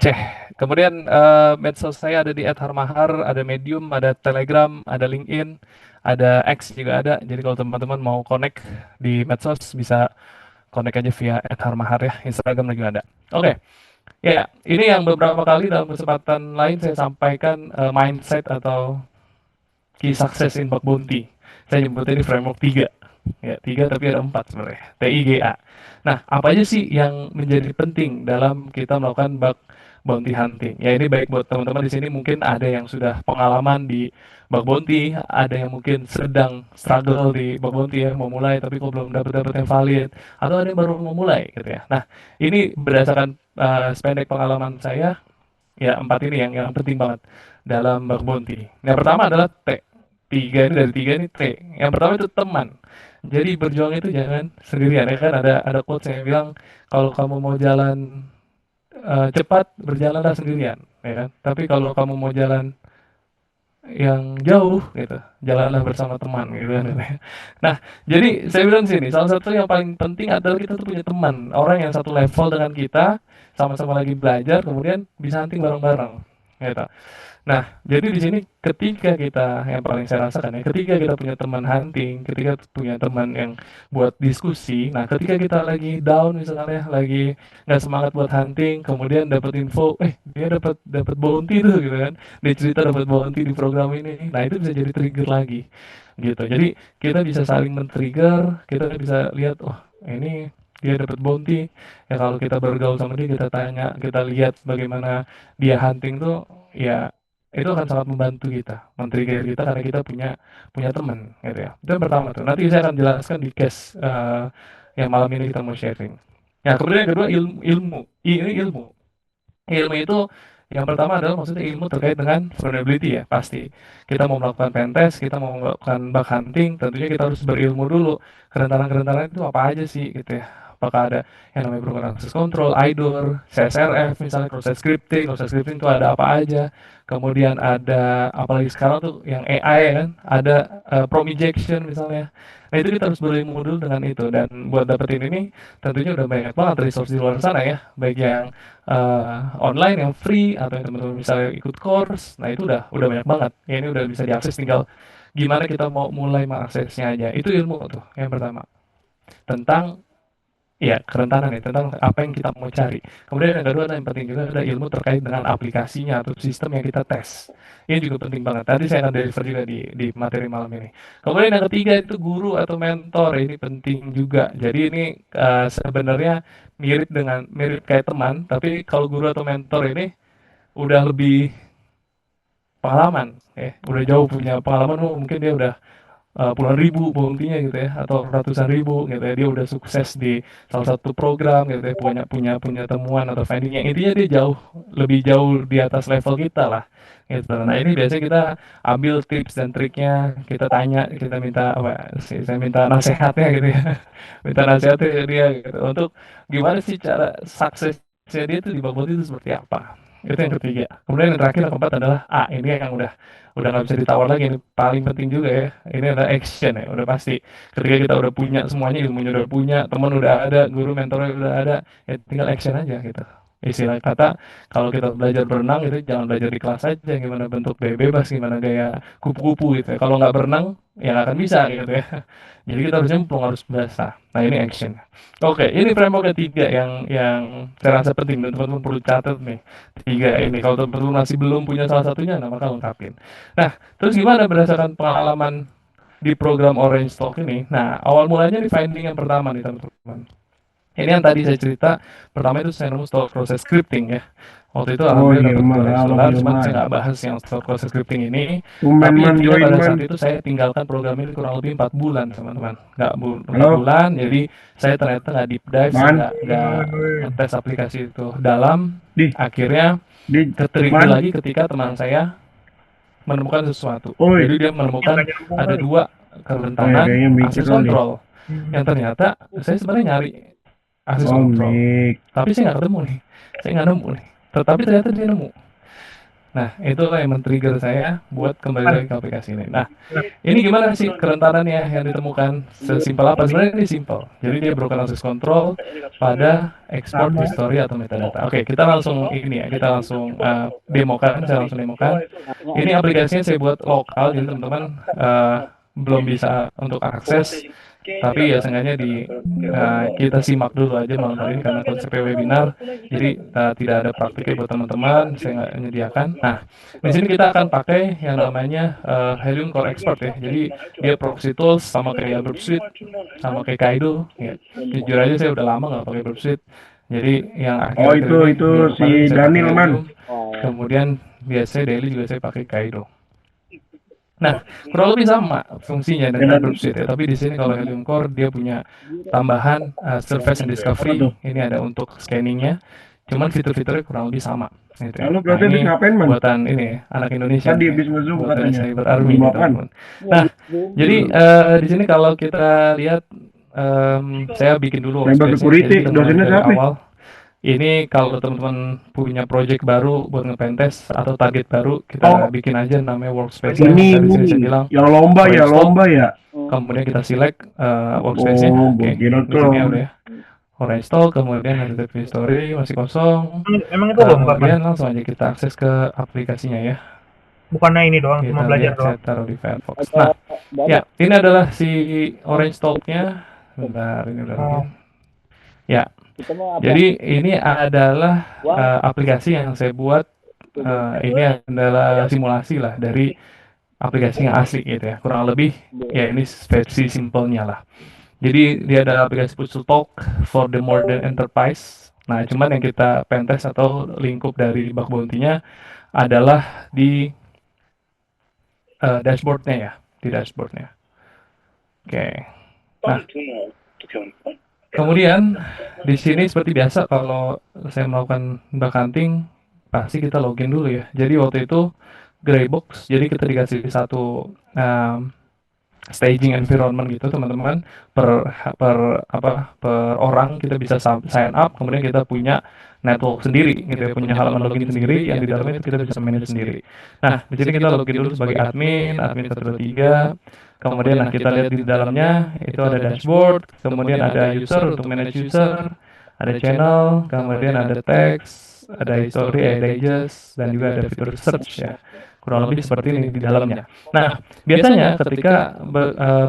Ceh. Kemudian medsos saya ada di @harmahar, ada Medium, ada Telegram, ada LinkedIn, ada X juga ada. Jadi kalau teman-teman mau connect di medsos bisa connect aja via @harmahar ya. Instagram juga ada. Oke, ya ini yang beberapa kali dalam kesempatan lain saya sampaikan mindset atau key success in bug bounty. Saya nyebutnya ini framework 3. Ya, 3 tapi ada 4 sebenarnya. TIGA. Nah, apa aja sih yang menjadi penting dalam kita melakukan bug bounty hunting? Ya, ini baik buat teman-teman di sini mungkin ada yang sudah pengalaman di bug bounty, ada yang mungkin sedang struggle di bug bounty ya, mau mulai tapi kok belum dapat yang valid, atau ada yang baru mau mulai gitu ya. Nah, ini berdasarkan sependek pengalaman saya, ya 4 ini yang penting banget dalam bug bounty. Yang pertama adalah T. Tiga ini dari tiga ini T. Yang pertama itu teman. Jadi berjuang itu jangan sendirian ya kan ada quotes yang bilang kalau kamu mau jalan cepat berjalanlah sendirian ya kan. Tapi kalau kamu mau jalan yang jauh gitu, jalanlah bersama teman gitu kan. Nah, jadi saya bilang sini salah satu yang paling penting adalah kita tuh punya teman, orang yang satu level dengan kita, sama-sama lagi belajar, kemudian bisa hunting bareng-bareng gitu. Nah, jadi di sini ketika kita yang paling saya rasakan ya, ketika kita punya teman hunting, ketika punya teman yang buat diskusi, nah ketika kita lagi down misalnya, lagi nggak semangat buat hunting, kemudian dapat info, dia dapat dapat bounty tuh gitu kan, dia cerita dapat bounty di program ini, nah itu bisa jadi trigger lagi, gitu. Jadi kita bisa saling men-trigger, kita bisa lihat, oh ini dia dapat bounty, ya kalau kita bergaul sama dia, kita tanya, kita lihat bagaimana dia hunting tuh, ya itu akan sangat membantu kita, men-trigger kita karena kita punya punya teman gitu ya. Itu yang pertama tuh. Nanti saya akan jelaskan di case yang malam ini kita mau sharing. Ya, kemudian yang kedua ilmu, ilmu. Ini ilmu. Ilmu itu yang pertama adalah maksudnya ilmu terkait dengan vulnerability ya, pasti. Kita mau melakukan pentest, kita mau melakukan bug hunting, tentunya kita harus berilmu dulu. Kerentanan-kerentanan itu apa aja sih gitu ya. Apakah ada yang namanya broken access control, IDOR, CSRF, misalnya cross scripting itu ada apa aja. Kemudian ada apalagi sekarang tuh yang AI kan, ada prompt injection misalnya. Nah itu kita harus berilmu dulu dengan itu dan buat dapetin ini tentunya udah banyak banget resource di luar sana ya, baik yang online yang free atau yang teman-teman misalnya ikut course, nah itu udah banyak banget ya, ini udah bisa diakses, tinggal gimana kita mau mulai mengaksesnya aja. Itu ilmu tuh yang pertama tentang ya kerentanan ya, tentang apa yang kita mau cari. Kemudian yang kedua yang penting juga ada ilmu terkait dengan aplikasinya atau sistem yang kita tes, ini juga penting banget, tadi saya akan deliver juga di materi malam ini. Kemudian yang ketiga itu guru atau mentor, ini penting juga. Jadi ini sebenarnya mirip kayak teman, tapi kalau guru atau mentor ini udah lebih pengalaman ya, udah jauh punya pengalaman, mungkin dia udah puluhan ribu bounty-nya gitu ya, atau ratusan ribu gitu ya, dia udah sukses di salah satu program gitu ya, punya punya punya temuan atau finding yang intinya dia jauh lebih jauh di atas level kita lah gitu. Nah ini biasanya kita ambil tips dan triknya, kita tanya, kita minta apa sih, saya minta nasihatnya gitu ya, minta nasihatnya ke dia gitu untuk gimana sih cara suksesnya dia tuh di babot itu seperti apa. Itu yang ketiga. Kemudian yang terakhir yang keempat adalah ini yang udah nggak bisa ditawar lagi, ini paling penting juga ya, ini adalah action ya, udah pasti. Ketika kita udah punya semuanya, ilmunya udah punya, teman udah ada, guru mentornya udah ada, ya tinggal action aja gitu. Istilah kata, kalau kita belajar berenang itu jangan belajar di kelas aja gimana bentuk gaya bebas, gimana gaya kupu-kupu gitu ya. Kalau nggak berenang ya nggak akan bisa gitu ya. Jadi kita harus nyemplung, harus basah. Nah ini action. Oke, ini framework ketiga yang saya rasa penting dan teman-teman perlu catat nih. Tiga ini, kalau teman-teman masih belum punya salah satunya, nah maka lengkapin. Nah, terus gimana berdasarkan pengalaman di program Orange Talk ini? Nah, awal mulanya di finding yang pertama nih teman-teman. Ini yang tadi saya cerita, pertama itu saya nemu stock process scripting ya. Waktu itu Oh alhamdulillah iya dapat man, halo $200, cuman saya Hilman. nggak bahas yang stock process scripting ini. Tumben Tapi man, intinya join pada man. saat itu saya tinggalkan program ini kurang lebih 4 bulan teman-teman. Empat Halo, bulan, jadi saya ternyata nggak deep dive, saya nggak mantul. ngetes aplikasi itu dalam. Di, Akhirnya ke-trigger man. lagi ketika teman saya menemukan sesuatu. Oi, Jadi dia ini menemukan nggak nyambung ada kali. dua Oh ya, kerentanan kayaknya mikir akses kali. kontrol. Yang ternyata saya sebenarnya nyari akses Oh, kontrol, mik. tapi saya nggak ketemu nih. Saya nggak nemu nih. Tetapi ternyata dia nemu. Nah, itulah yang men-trigger saya buat kembali lagi ke aplikasi ini. Nah, ini gimana sih kerentanannya yang ditemukan? Sesimpel apa? Sebenarnya ini simpel. Jadi dia broken access control pada export history atau metadata. Oke, kita langsung ini ya, kita langsung demokan, saya langsung demokan. Ini aplikasinya saya buat lokal, jadi teman-teman belum bisa untuk akses, tapi ya seenggaknya kita simak dulu aja malam hari ini karena konsepnya webinar, jadi tidak ada praktiknya buat teman-teman, saya nggak menyediakan. Nah, di sini kita akan pakai yang namanya Helium Core Expert ya. Jadi dia proxy tools sama kayak Burp Suite, sama kayak Kaido. Ya. Jujur aja saya udah lama nggak pakai Burp Suite. Jadi yang Oh akhir-akhir itu ini itu minggu si kemarin saya pakai Daniel man. Helium. Kemudian biasanya daily juga saya pakai Kaido. Nah, kurang lebih sama fungsinya dengan Dan Burp Suite ya. Tapi di sini kalau Helium Core dia punya tambahan Surface and apa Discovery. tuh? Ini ada untuk scanningnya. Cuman fitur-fiturnya kurang lebih sama gitu ya. Lalu Nah, berarti habis ini ngapain man? buatan ini ya, anak Indonesia Tadi nih ya. habis ngezoom Buatan katanya. Cyber Habis Army nih makan. teman-teman. Nah, jadi di sini kalau kita lihat saya bikin dulu Cyber workspace-nya. Jadi security kita mulai dosennya dari siapa? awal. Ini kalau teman-teman punya project baru buat ngepentest atau target baru, kita Oh bikin aja namanya workspace-nya. ini Misalnya di sini saya bilang yang lomba ya orange talk, lomba ya. kemudian kita select workspace-nya. Oh gue Oke, kira di tuh. sini ya udah ya. Orange talk, kemudian ada TV story masih kosong. Emang itu lomba man? Kemudian langsung aja kita akses ke aplikasinya ya. Bukannya ini doang, cuma Kita belajar lihat doang. saya taruh di Firefox. Nah, ya ini adalah si orange talk-nya. Bentar, ini udah login. Oh, Ya, jadi ini adalah aplikasi yang saya buat. Ini adalah simulasi lah dari aplikasi yang asli gitu ya. Kurang lebih ya ini versi simpelnya lah. Jadi dia ada aplikasi push to talk for the modern enterprise. Nah, cuman yang kita pentest atau lingkup dari bug bounty-nya adalah di dashboard-nya ya, di dashboard-nya. Oke. Nah, kemudian di sini seperti biasa kalau saya melakukan bug hunting pasti kita login dulu ya. Jadi waktu itu Greybox, jadi kita dikasih satu staging environment gitu teman-teman, per per orang kita bisa sign up, kemudian kita punya network sendiri gitu ya, punya halaman login sendiri yang di dalamnya itu kita bisa manage sendiri. Nah, di sini kita login dulu sebagai admin 123. Kemudian nah kita lihat di dalamnya itu ada dashboard, kemudian ada user untuk manage user, ada channel, kemudian ada text, ada history, ada digest, dan juga ada fitur search ya. Kurang lebih seperti ini di dalamnya. Nah, biasanya ketika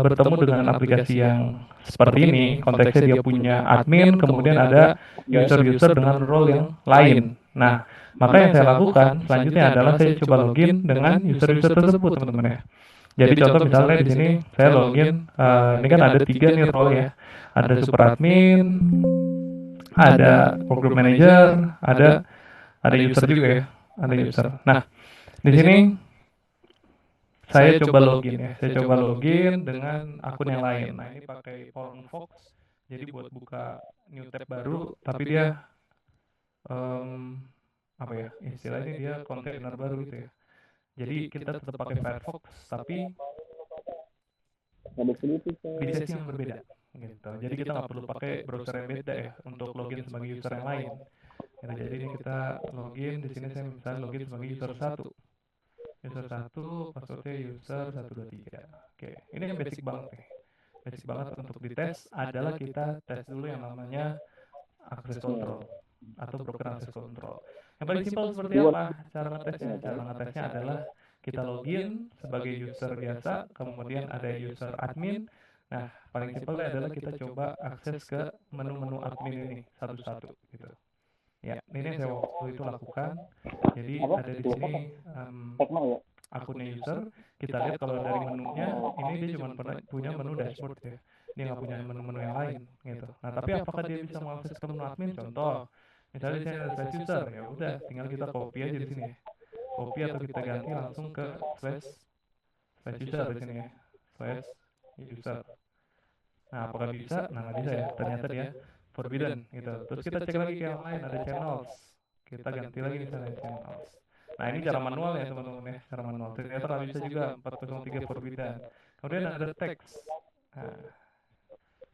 bertemu dengan aplikasi yang seperti ini, konteksnya dia punya admin, kemudian ada user-user dengan role yang lain. Nah, maka yang saya lakukan selanjutnya adalah saya coba login dengan user-user tersebut, teman-teman ya. Jadi contoh misalnya di sini saya login, ini kan ada tiga nih role ya. Ada super admin, ada program manager, ada user juga ya, ada user. Nah, di sini saya coba login ya. Saya coba login dengan akun yang lain. Nah, ini pakai Fox. Jadi buat buka new tab baru, tapi dia em, apa ya? Istilahnya dia kontainer baru gitu ya. Jadi kita tetap pakai Firefox, tapi di sesi yang berbeda gitu. Jadi kita nggak perlu pakai browser yang beda ya untuk login sebagai user yang lain. Gitu. Jadi ini kita login di sini saya misalnya login sebagai user satu. User satu, passwordnya user 123. Oke, ini yang basic banget nih. Basic banget untuk dites adalah kita tes dulu yang namanya access control atau broken access control. Yang paling simpel seperti apa cara ngetesnya? Cara ngetesnya adalah kita login sebagai user biasa, kemudian ada user admin. Nah, paling simpelnya adalah kita coba akses ke menu-menu admin ini satu-satu gitu. Ya, ini yang saya waktu itu lakukan. Jadi ada di sini akunnya user. Kita lihat kalau dari menunya, ini dia cuma punya menu dashboard ya. Dia nggak punya menu-menu yang lain gitu. Nah, tapi apakah dia bisa mengakses ke menu admin? Contoh, misalnya di sini ada slash user, ya udah, tinggal kita copy aja di sini ya. Copy atau kita ganti langsung ke slash user di sini ya. Slash user. Nah, apakah bisa? Nah, nggak bisa ya. Ternyata dia forbidden gitu. Terus kita cek lagi ke yang lain, ada channels. Kita ganti lagi misalnya channels. Nah, ini cara manual ya teman-teman ya, cara manual. Ternyata nggak bisa juga 403 forbidden. Kemudian ada teks. Nah,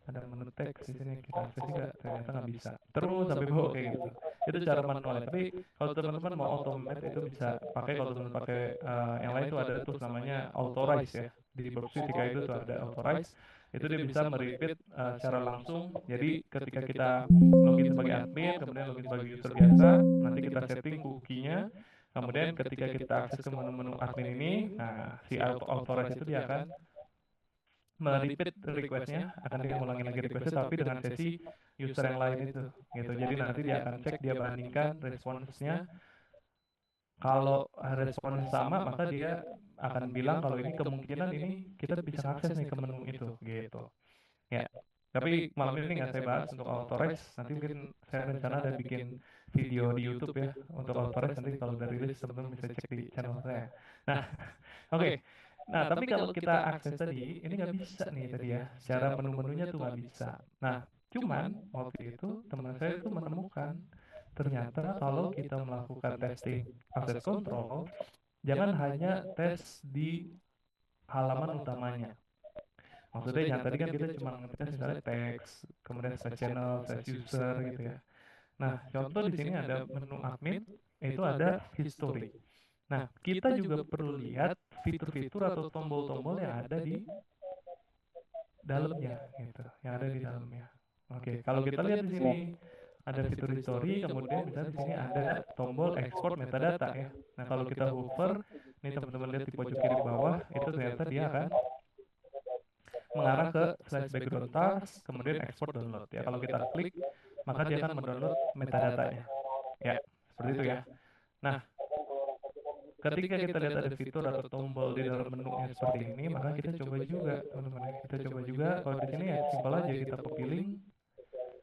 ada menu teks di sini kita akses juga ternyata nggak bisa terus sampai bawah kayak gitu. Itu cara manualnya. Tapi kalau teman-teman mau automate itu bisa pakai, kalau teman pakai yang lain tuh ada tools namanya authorize ya. Di Burpsy ketika itu tuh ada authorize, itu dia bisa merepeat secara langsung. Jadi ketika kita login sebagai admin, kemudian login sebagai user biasa, nanti kita setting cookie-nya. Kemudian ketika kita akses ke menu-menu admin ini, nah si authorize itu dia akan merepeat requestnya, akan dia ngulangin lagi requestnya tapi dengan sesi user yang lain itu gitu. Jadi nanti dia akan cek, dia bandingkan responsnya. Kalau responsnya sama, maka dia akan bilang kalau ini kemungkinan ini kita bisa akses nih ke menu itu gitu ya. Tapi malam ini nggak saya bahas untuk authorize, nanti mungkin saya rencana ada bikin video di YouTube ya untuk authorize, nanti kalau udah rilis teman-teman bisa cek di channel saya. Nah, oke. Nah, tapi kalau kita akses tadi, ini nggak bisa nih tadi ya. Secara menu-menunya tuh nggak bisa. Nah, cuman waktu itu teman saya itu menemukan ternyata kalau kita melakukan testing access control, jangan hanya tes di halaman utamanya. Maksudnya yang tadi kan kita cuma ngetes misalnya teks, kemudian slash channel, slash user gitu ya. Nah, contoh di sini ada menu admin, itu ada history. Nah, kita juga perlu lihat fitur-fitur atau tombol-tombol yang ada di dalamnya gitu, yang ada di dalamnya. Oke, kalau kita lihat di sini ada fitur history, kemudian misalnya di sini ada tombol export metadata ya. Nah, kalau kita hover, ini teman-teman lihat di pojok kiri bawah, itu ternyata dia akan mengarah ke slash background task, kemudian export download ya. Kalau kita klik, maka dia akan mendownload metadatanya. Ya, seperti itu ya. Nah, ketika kita lihat ada fitur atau tombol di dalam menu yang seperti ini, maka kita coba juga, teman-teman ya. Kita coba juga, kalau di sini ya simpel aja, kita copy link,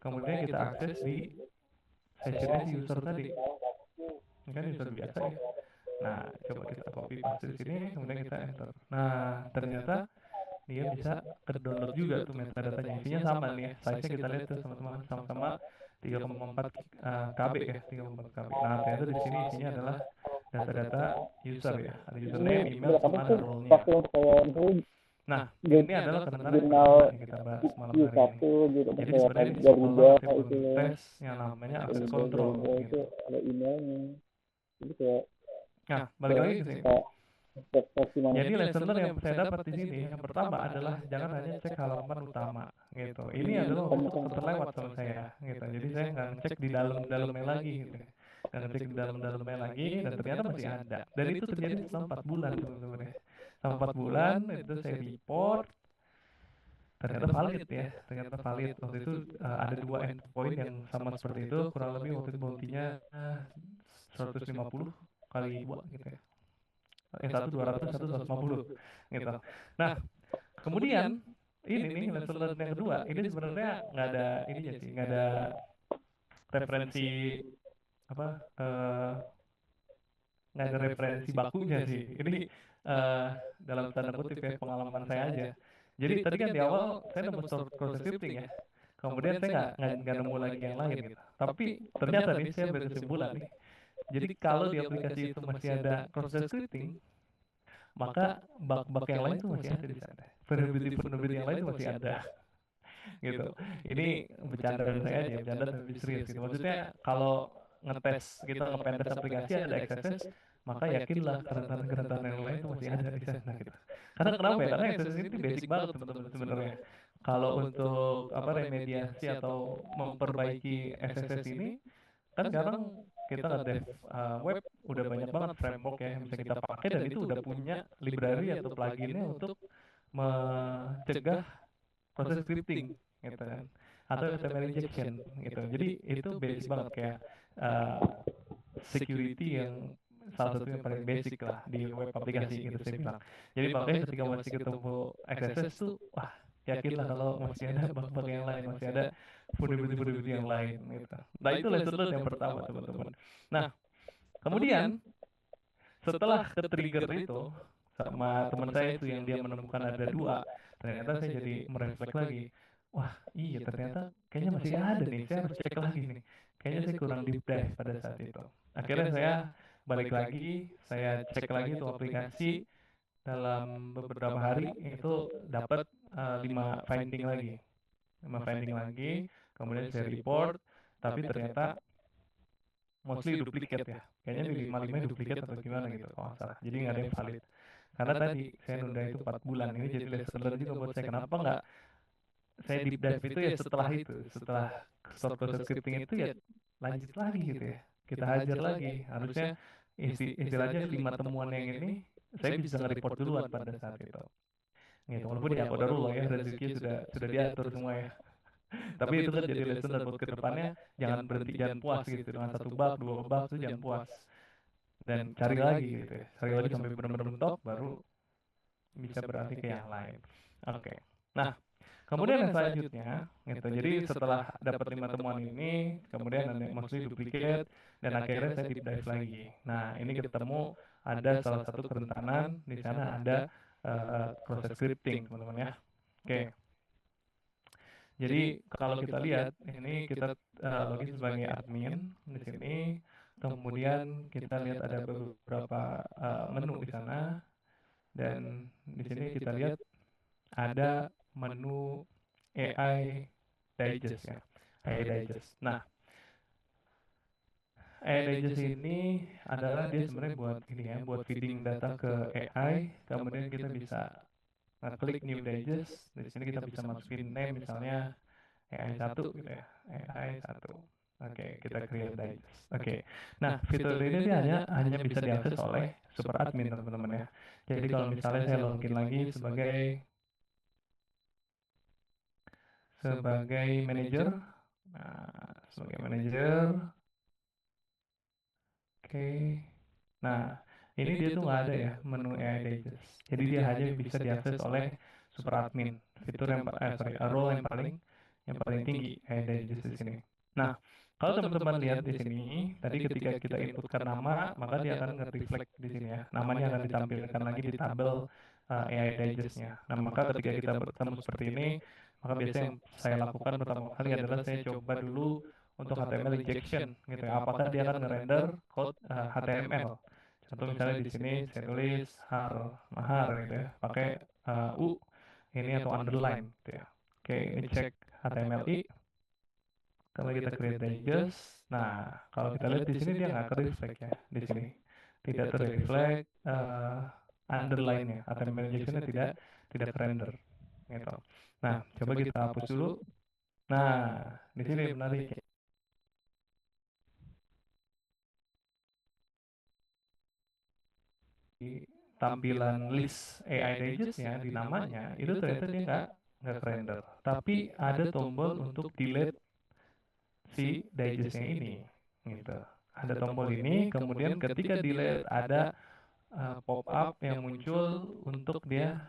kemudian kita akses di sessionnya si user tadi. Ini kan user biasa ya. Nah, coba kita copy paste di sini, kemudian kita enter. Nah, ternyata dia bisa ke-download juga tuh metadatanya. Isinya sama nih ya. Size-nya kita lihat tuh teman-teman sama-sama 3,4 KB ya, 3,4 KB. Nah, ternyata di sini isinya adalah data-data user ya. Ada username, email, sama ada role-nya. Nah, ini adalah kebenaran yang pertama yang kita bahas malam hari ini. Jadi sebenarnya ini simpel banget ya untuk tes yang namanya access control gitu. Nah, balik lagi ke sini. Jadi lesson learn yang saya dapat di sini yang pertama adalah jangan hanya cek halaman utama gitu. Ini adalah waktu itu terlewat sama saya gitu. Jadi saya nggak ngecek di dalam-dalamnya lagi gitu. Nggak ngecek di dalam-dalamnya lagi dan ternyata masih ada. Dan itu terjadi selama 4 bulan teman-teman ya. Selama 4 bulan itu saya report, ternyata valid ya, ternyata valid. Waktu itu ada dua endpoint yang sama seperti itu, kurang lebih waktu itu bounty-nya 150 kali dua gitu ya. Yang satu 200, satu 150 gitu. Nah, kemudian ini nih lesson learn yang kedua, ini sebenarnya nggak ada ininya sih, nggak ada referensi apa nggak ada referensi bakunya sih. Ini eh, dalam tanda kutip ya pengalaman saya aja. Jadi tadi kan di awal saya nemu proses scripting ya. Kemudian saya nggak nemu lagi yang lain gitu. Tapi ternyata nih saya berkesimpulan nih. Jadi kalau di aplikasi itu masih ada proses scripting, maka bug-bug yang lain tuh masih ada di sana. Vulnerability yang lain tuh masih ada gitu. Ini bercanda dari saya aja, bercanda tapi serius gitu. Maksudnya kalau ngetes kita ngepentes aplikasi ada XSS, maka yakinlah kerentanan-kerentanan yang lain itu masih ada di sana gitu. Karena kenapa ya? Karena XSS ini basic banget teman-teman sebenarnya. Kalau untuk apa remediasi atau memperbaiki XSS ini, kan sekarang kita nge-dev web udah banyak banget framework ya yang bisa kita pakai dan itu udah punya library atau pluginnya untuk mencegah proses scripting gitu kan, atau HTML injection gitu. Jadi itu basic banget kayak uh, security yang salah satu yang paling basic lah di web aplikasi gitu saya bilang. Jadi makanya ketika masih ketemu XSS tuh wah, yakinlah kalau masih ada bug-bug yang lain, masih ada vulnerability yang lain gitu. Nah itu lesson learn yang pertama teman-teman. Nah kemudian setelah ke trigger itu sama teman saya itu yang dia menemukan ada dua, ternyata saya jadi merefleks lagi. Wah, iya ternyata kayaknya masih ada nih. Saya harus cek lagi nih. Kayaknya saya kurang deep dive pada saat itu. Akhirnya saya balik lagi, saya cek lagi tuh aplikasi dalam beberapa hari itu dapat 5 finding lagi. finding lagi, kemudian saya report, tapi ternyata mostly duplicate ya. Kayaknya di 55 duplicate atau gimana gitu kalau nggak salah. Jadi nggak ada yang valid. Karena tadi saya nunda itu 4 bulan. Ini jadi lesson learned juga buat saya. Kenapa nggak saya deep dive itu ya setelah itu, setelah start proses scripting itu ya lanjut lagi gitu ya. Kita hajar lagi. Harusnya istilahnya 5 temuan yang ini saya bisa nge-report duluan pada saat itu. Gitu. Walaupun ya qadarullah ya rezeki sudah diatur semua ya. Tapi itu kan jadi lesson dan buat kedepannya jangan berhenti, jangan puas gitu dengan satu bab, dua bab itu jangan puas dan cari lagi gitu ya. Cari lagi sampai benar-benar mentok baru bisa beralih ke yang lain. Oke. Nah, kemudian yang selanjutnya gitu. Jadi setelah dapat 5 temuan ini, kemudian ada mostly duplicate dan akhirnya saya deep dive lagi. Nah, ini ketemu ada salah satu kerentanan di sana ada proses scripting, teman-teman ya. Oke. Jadi kalau kita lihat ini kita login sebagai admin di sini, kemudian kita lihat ada beberapa menu di sana dan di sini kita lihat ada menu AI Digest ya, AI Digest. Nah, AI Digest ini adalah dia sebenarnya buat ini ya, buat feeding data ke AI, kemudian kita bisa klik New Digest. Di sini kita bisa masukin name misalnya AI satu gitu ya, AI satu. Oke, kita create digest. Oke. Nah, fitur ini dia hanya bisa diakses oleh super admin teman-teman ya. Jadi kalau misalnya saya login lagi sebagai manager, nah sebagai manager, oke. Nah, ini dia tuh nggak ada ya menu AI digest. Jadi dia hanya bisa diakses oleh super admin. Fitur yang sorry, role yang paling tinggi AI digest di sini. Nah, kalau teman-teman lihat di sini, tadi ketika kita inputkan nama, maka dia akan nge-reflect di sini ya. Namanya akan ditampilkan lagi di tabel AI digest-nya. Nah, maka ketika kita bertemu seperti ini, maka biasanya yang saya lakukan pertama kali adalah saya coba dulu untuk HTML injection gitu ya. Apakah dia akan nge-render code HTML? Contoh misalnya di sini saya tulis mahar gitu ya, pakai U ini atau underline gitu ya. Oke, ini cek HTMLI. Kalau kita create digest, nah kalau kita lihat di sini dia nggak ke-reflect ya di sini, tidak ter-reflect underline-nya, HTML injection-nya tidak render gitu. Nah, coba kita hapus dulu. Nah, di sini menarik ya. Di tampilan list AI digest-nya di namanya itu ternyata dia nggak render, tapi ada tombol untuk delete si digest-nya ini gitu. Ada tombol ini, kemudian ketika delete ada pop up yang muncul untuk dia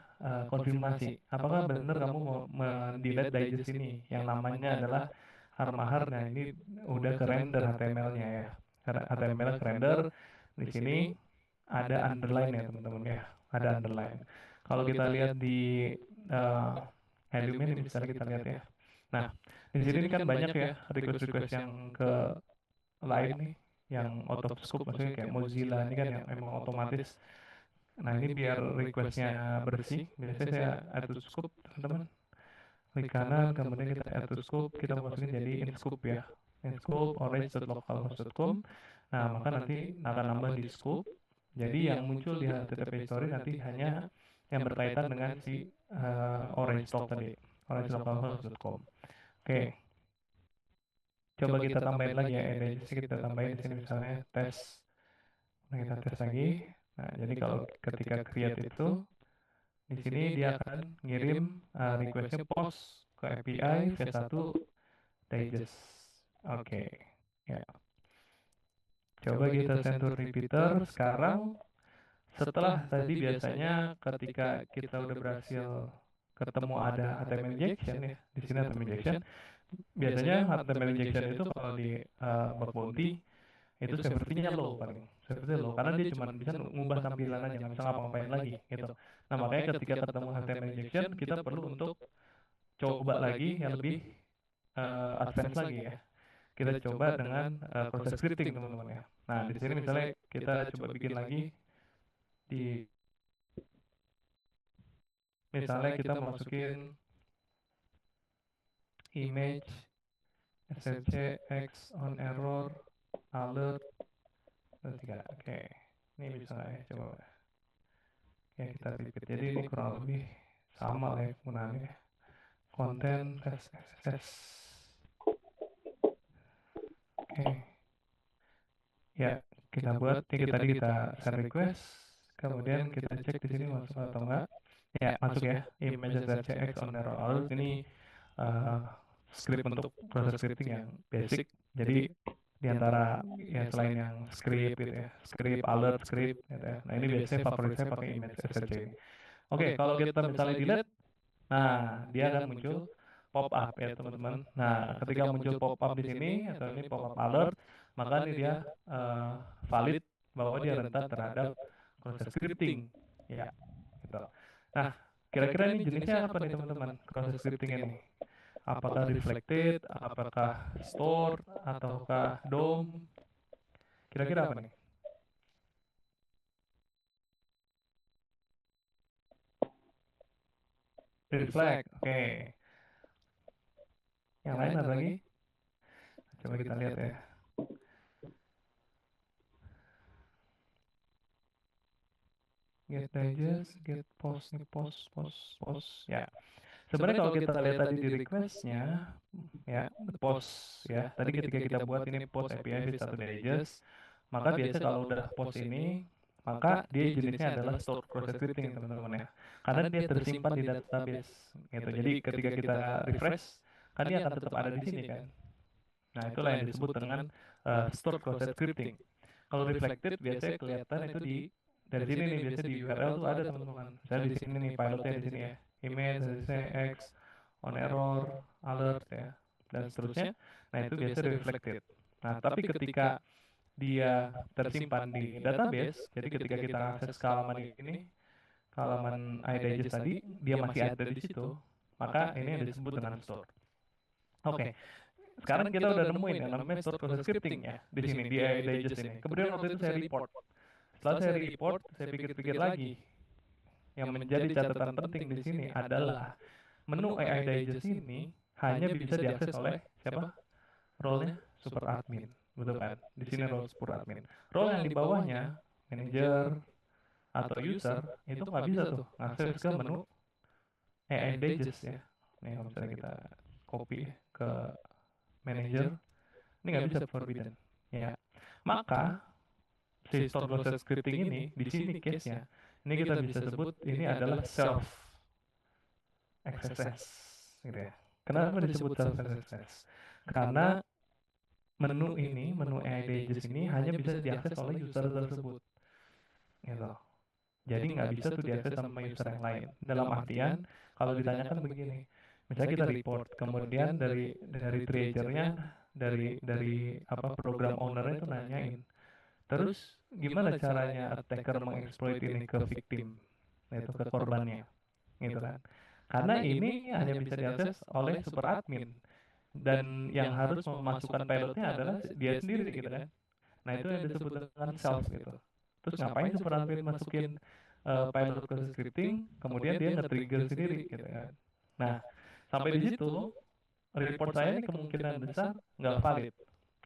konfirmasi apakah benar kamu mau mendelete digest ini yang namanya adalah Harmahar. Nah, ini udah ke render HTML-nya ya. Karena HTML ke render di sini ada underline ya teman-teman ya, ada underline. Kalau kita lihat di uh, Helium ini misalnya kita lihat ya. Nah, di sini kan banyak ya request-request yang ke lain nih, yang out of scope, maksudnya kayak Mozilla ini kan yang emang otomatis. Nah, ini biar requestnya bersih, biasanya saya add to scope teman-teman. Klik kanan, kemudian kita add to scope, kita masukin jadi in scope ya. In scope orange.localhost.com. Nah, maka nanti akan nambah di scope. Jadi yang muncul di HTTP story nanti hanya yang berkaitan dengan si orange talk tadi, orange.localhost.com. Oke, coba kita tambahin lagi ya, ada kita tambahin di sini misalnya tes. Nah, kita tes lagi. Nah, jadi kalau ketika create itu di sini dia akan ngirim requestnya post ke API V1 digest. Oke, ya. Coba kita send to repeater. Sekarang setelah tadi biasanya ketika kita udah berhasil ketemu ada HTML injection ya, di sini HTML injection. Biasanya HTML injection itu kalau di bug bounty itu severity-nya low paling. Severity low karena dia cuma bisa ngubah tampilan aja, nggak bisa ngapa-ngapain lagi gitu. Nah, makanya ketika ketemu HTML injection kita perlu untuk coba lagi yang lebih advance lagi ya. Kita coba dengan proses scripting teman-teman ya. Nah, di sini misalnya kita coba bikin lagi di misalnya kita masukin image, SFC, X on error, alert, dan tiga. Oke, ini bisa nggak ya? Coba ya kita repeat. Jadi ini kurang lebih sama lah ya penggunaannya. Konten, tes, tes. Oke, ya kita buat. Ini tadi kita send request, kemudian kita cek di sini masuk atau enggak. Ya masuk ya. Image SFC X on error alert ini uh, script untuk proses scripting yang basic. Jadi di antara ya selain yang script gitu ya, script alert script gitu ya. Nah ini biasanya favorit saya pakai image SFC ini. Oke, kalau kita misalnya delete, nah dia akan muncul pop up ya teman-teman. Nah ketika muncul pop up di sini atau ini pop up alert, maka ini dia eh, valid bahwa dia rentan terhadap proses scripting. Ya, gitu. Nah, kira-kira ini jenisnya apa nih teman-teman? Proses scripting ini? Apakah reflected, apakah store, ataukah DOM? Kira-kira apa nih? Reflect. Oke. Yang lain ada lagi? Coba kita lihat ya. Get digest, get post, nih post, post, post. Ya. Sebenarnya kalau kita lihat tadi di requestnya, ya, the post, ya. Tadi ketika kita buat ini post API satu digest, maka biasa kalau udah post ini, maka dia jenisnya adalah stored process scripting teman-teman ya. Karena dia tersimpan di database gitu. Jadi ketika kita refresh, kan dia akan tetap ada di sini kan. Nah, itulah yang disebut dengan stored process scripting. Kalau reflected biasanya kelihatan itu di dari sini nih, biasanya di URL tuh ada teman-teman. Misalnya di sini nih pilotnya di sini ya. Image, X, on error, alert ya, dan seterusnya. Nah, itu biasanya reflected. Nah, tapi ketika dia tersimpan di database, jadi ketika kita akses ke halaman ini, ke halaman iDigest tadi, dia masih ada di situ, maka ini yang disebut dengan store. Oke, sekarang kita udah nemuin yang namanya store process scripting ya di sini di iDigest ini. Kemudian waktu itu saya report. Setelah saya report, saya pikir-pikir lagi. Yang menjadi catatan penting di sini adalah menu AI Digest ini hanya bisa diakses oleh siapa? Role-nya super admin, betul kan? Di sini role super admin. Role yang di bawahnya, manager atau user, itu nggak bisa tuh akses ke menu AI Digest ya. Nih kalau misalnya kita copy ke manager, ini nggak bisa forbidden. Ya, maka si store process scripting ini di sini case-nya, ini kita bisa sebut ini adalah self XSS gitu ya. Kenapa disebut self XSS? Karena menu AI Digest ini hanya bisa diakses oleh user tersebut gitu. Jadi nggak bisa tuh diakses sama user yang lain. Dalam artian kalau ditanyakan begini, misalnya kita report, kemudian dari treasurernya, dari apa program ownernya itu nanyain, terus gimana caranya attacker mengeksploit ini ke victim, yaitu ke korbannya, gitu kan? Karena ini hanya bisa diakses oleh super admin dan yang harus memasukkan payloadnya adalah dia sendiri gitu kan. Nah itu yang disebut dengan self gitu. Terus ngapain super admin masukin payload ke scripting, kemudian dia nge-trigger sendiri gitu kan. Nah sampai di situ report saya ini kemungkinan besar nggak valid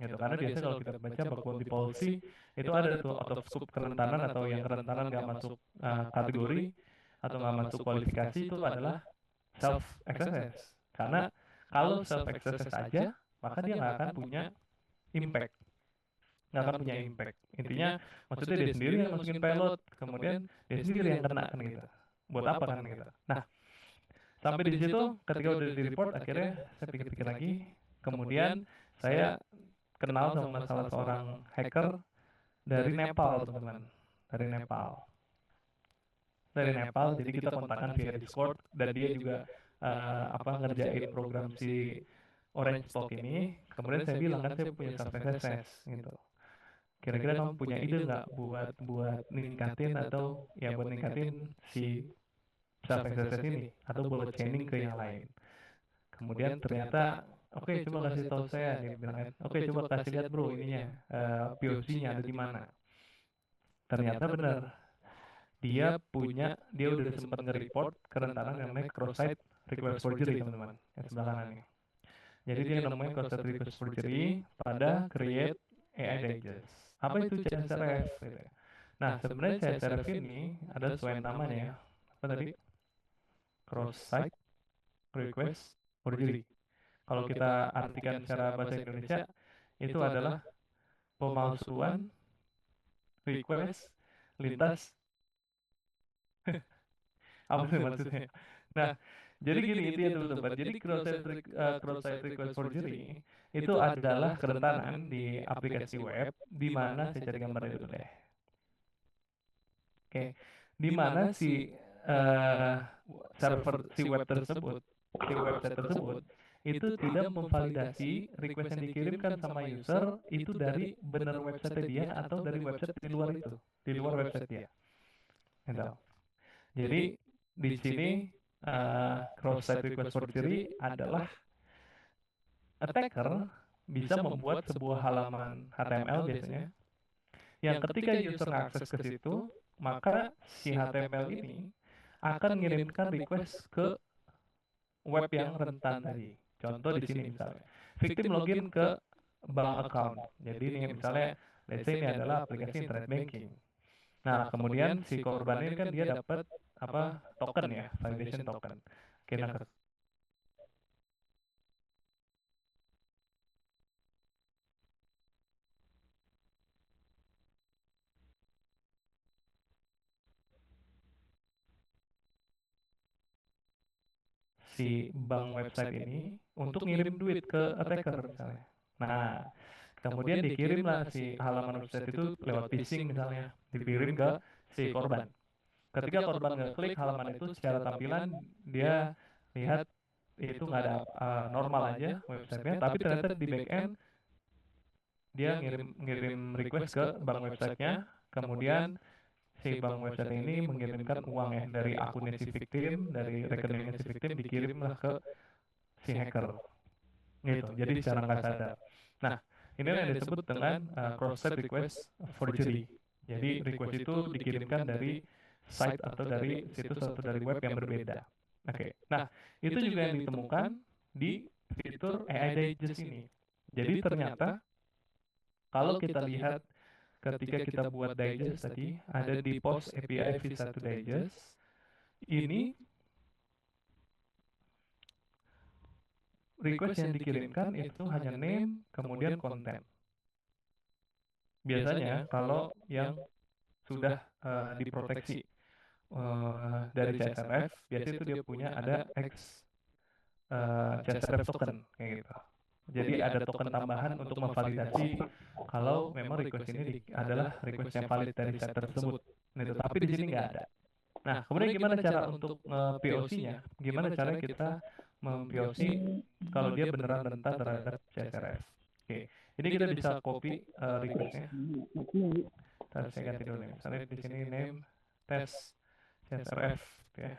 gitu karena biasa kalau kita baca bug bounty policy itu ada tuh out of scope kerentanan atau yang kerentanan nggak masuk kategori atau nggak masuk kualifikasi itu adalah self exercise karena kalau self exercise aja maka dia nggak akan punya impact, nggak akan punya impact. Intinya maksudnya dia sendiri yang masukin payload, kemudian dia sendiri yang kena kan gitu. Buat apa kan gitu. Nah, sampai di situ ketika udah di report akhirnya saya pikir-pikir lagi, kemudian saya kenal sama salah seorang hacker dari Nepal, teman-teman. Dari Nepal. Dari Nepal, jadi kita kontakkan via Discord dan dia juga apa ngerjain program si Orange Stock ini. Kemudian saya bilang kan saya punya self SSS gitu. Kira-kira kamu punya ide nggak buat buat ningkatin atau ya buat ningkatin si self SSS ini atau buat chaining ke yang lain. Kemudian ternyata oke coba kasih tahu saya dia bilang kan. Oke coba kasih lihat bro ininya POC-nya ada di mana. Ternyata benar dia udah sempat nge-report kerentanan yang namanya cross-site request forgery teman-teman yang sebelah kanan ini. Jadi dia nemuin cross-site request forgery pada create AI digest. Apa itu CSRF? Gitu ya. Nah, sebenarnya CSRF ini ada sesuai namanya ya. Apa tadi? Cross-site request forgery. Kalau kita artikan secara bahasa Indonesia, itu adalah pemalsuan request lintas apa sih maksudnya? Nah, jadi gini intinya teman-teman. Jadi cross-site request forgery itu adalah kerentanan di aplikasi web di mana saya cari gambarnya dulu deh. Oke, di mana eh, server si web tersebut, si website tersebut itu tidak memvalidasi request yang dikirimkan sama user itu dari benar website dia atau dari website di luar itu, di luar website dia. Gitu. Jadi di sini cross-site request forgery adalah attacker bisa membuat sebuah halaman HTML biasanya yang ketika user mengakses ke situ, maka si HTML ini akan mengirimkan request ke web yang rentan tadi. Contoh di sini misalnya, victim login ke bank account. Jadi ini misalnya, let's say ini adalah aplikasi internet banking. Nah, kemudian si korban ini kan dia dapat apa token ya, validation token. Oke, nah si bank website ini untuk ngirim duit ke attacker misalnya. Nah, kemudian dikirimlah si halaman website itu lewat phishing misalnya, dikirim ke si korban. Ketika korban ngeklik halaman itu secara tampilan dia lihat itu nggak ada normal aja websitenya, tapi ternyata di back end dia ngirim ngirim request ke bank websitenya, kemudian si bank website ini mengirimkan uang ya dari akunnya si victim, dari rekeningnya si victim dikirimlah ke si hacker gitu. Jadi secara nggak sadar. Nah, ini yang disebut dengan cross-site request forgery. Jadi request itu dikirimkan dari site atau dari situs atau dari web yang berbeda. Oke. Nah, itu juga yang ditemukan di fitur AI Digest ini. Jadi ternyata kalau kita lihat ketika kita buat digest tadi ada di post API v1 digest ini request yang dikirimkan itu hanya name kemudian konten. Biasanya kalau yang sudah diproteksi dari CSRF, biasanya itu dia punya ada X CSRF token kayak gitu. Jadi ada token tambahan untuk memvalidasi kalau memang request ini adalah request yang valid dari site tersebut. Gitu. Tapi di sini nggak ada. Nah, kemudian gimana cara untuk POC-nya? Gimana cara kita mem-POC kalau dia beneran rentan terhadap CSRF? Oke, ini kita bisa copy request-nya. Saya ganti dulu nih. Misalnya di sini name tes CSRF, ya.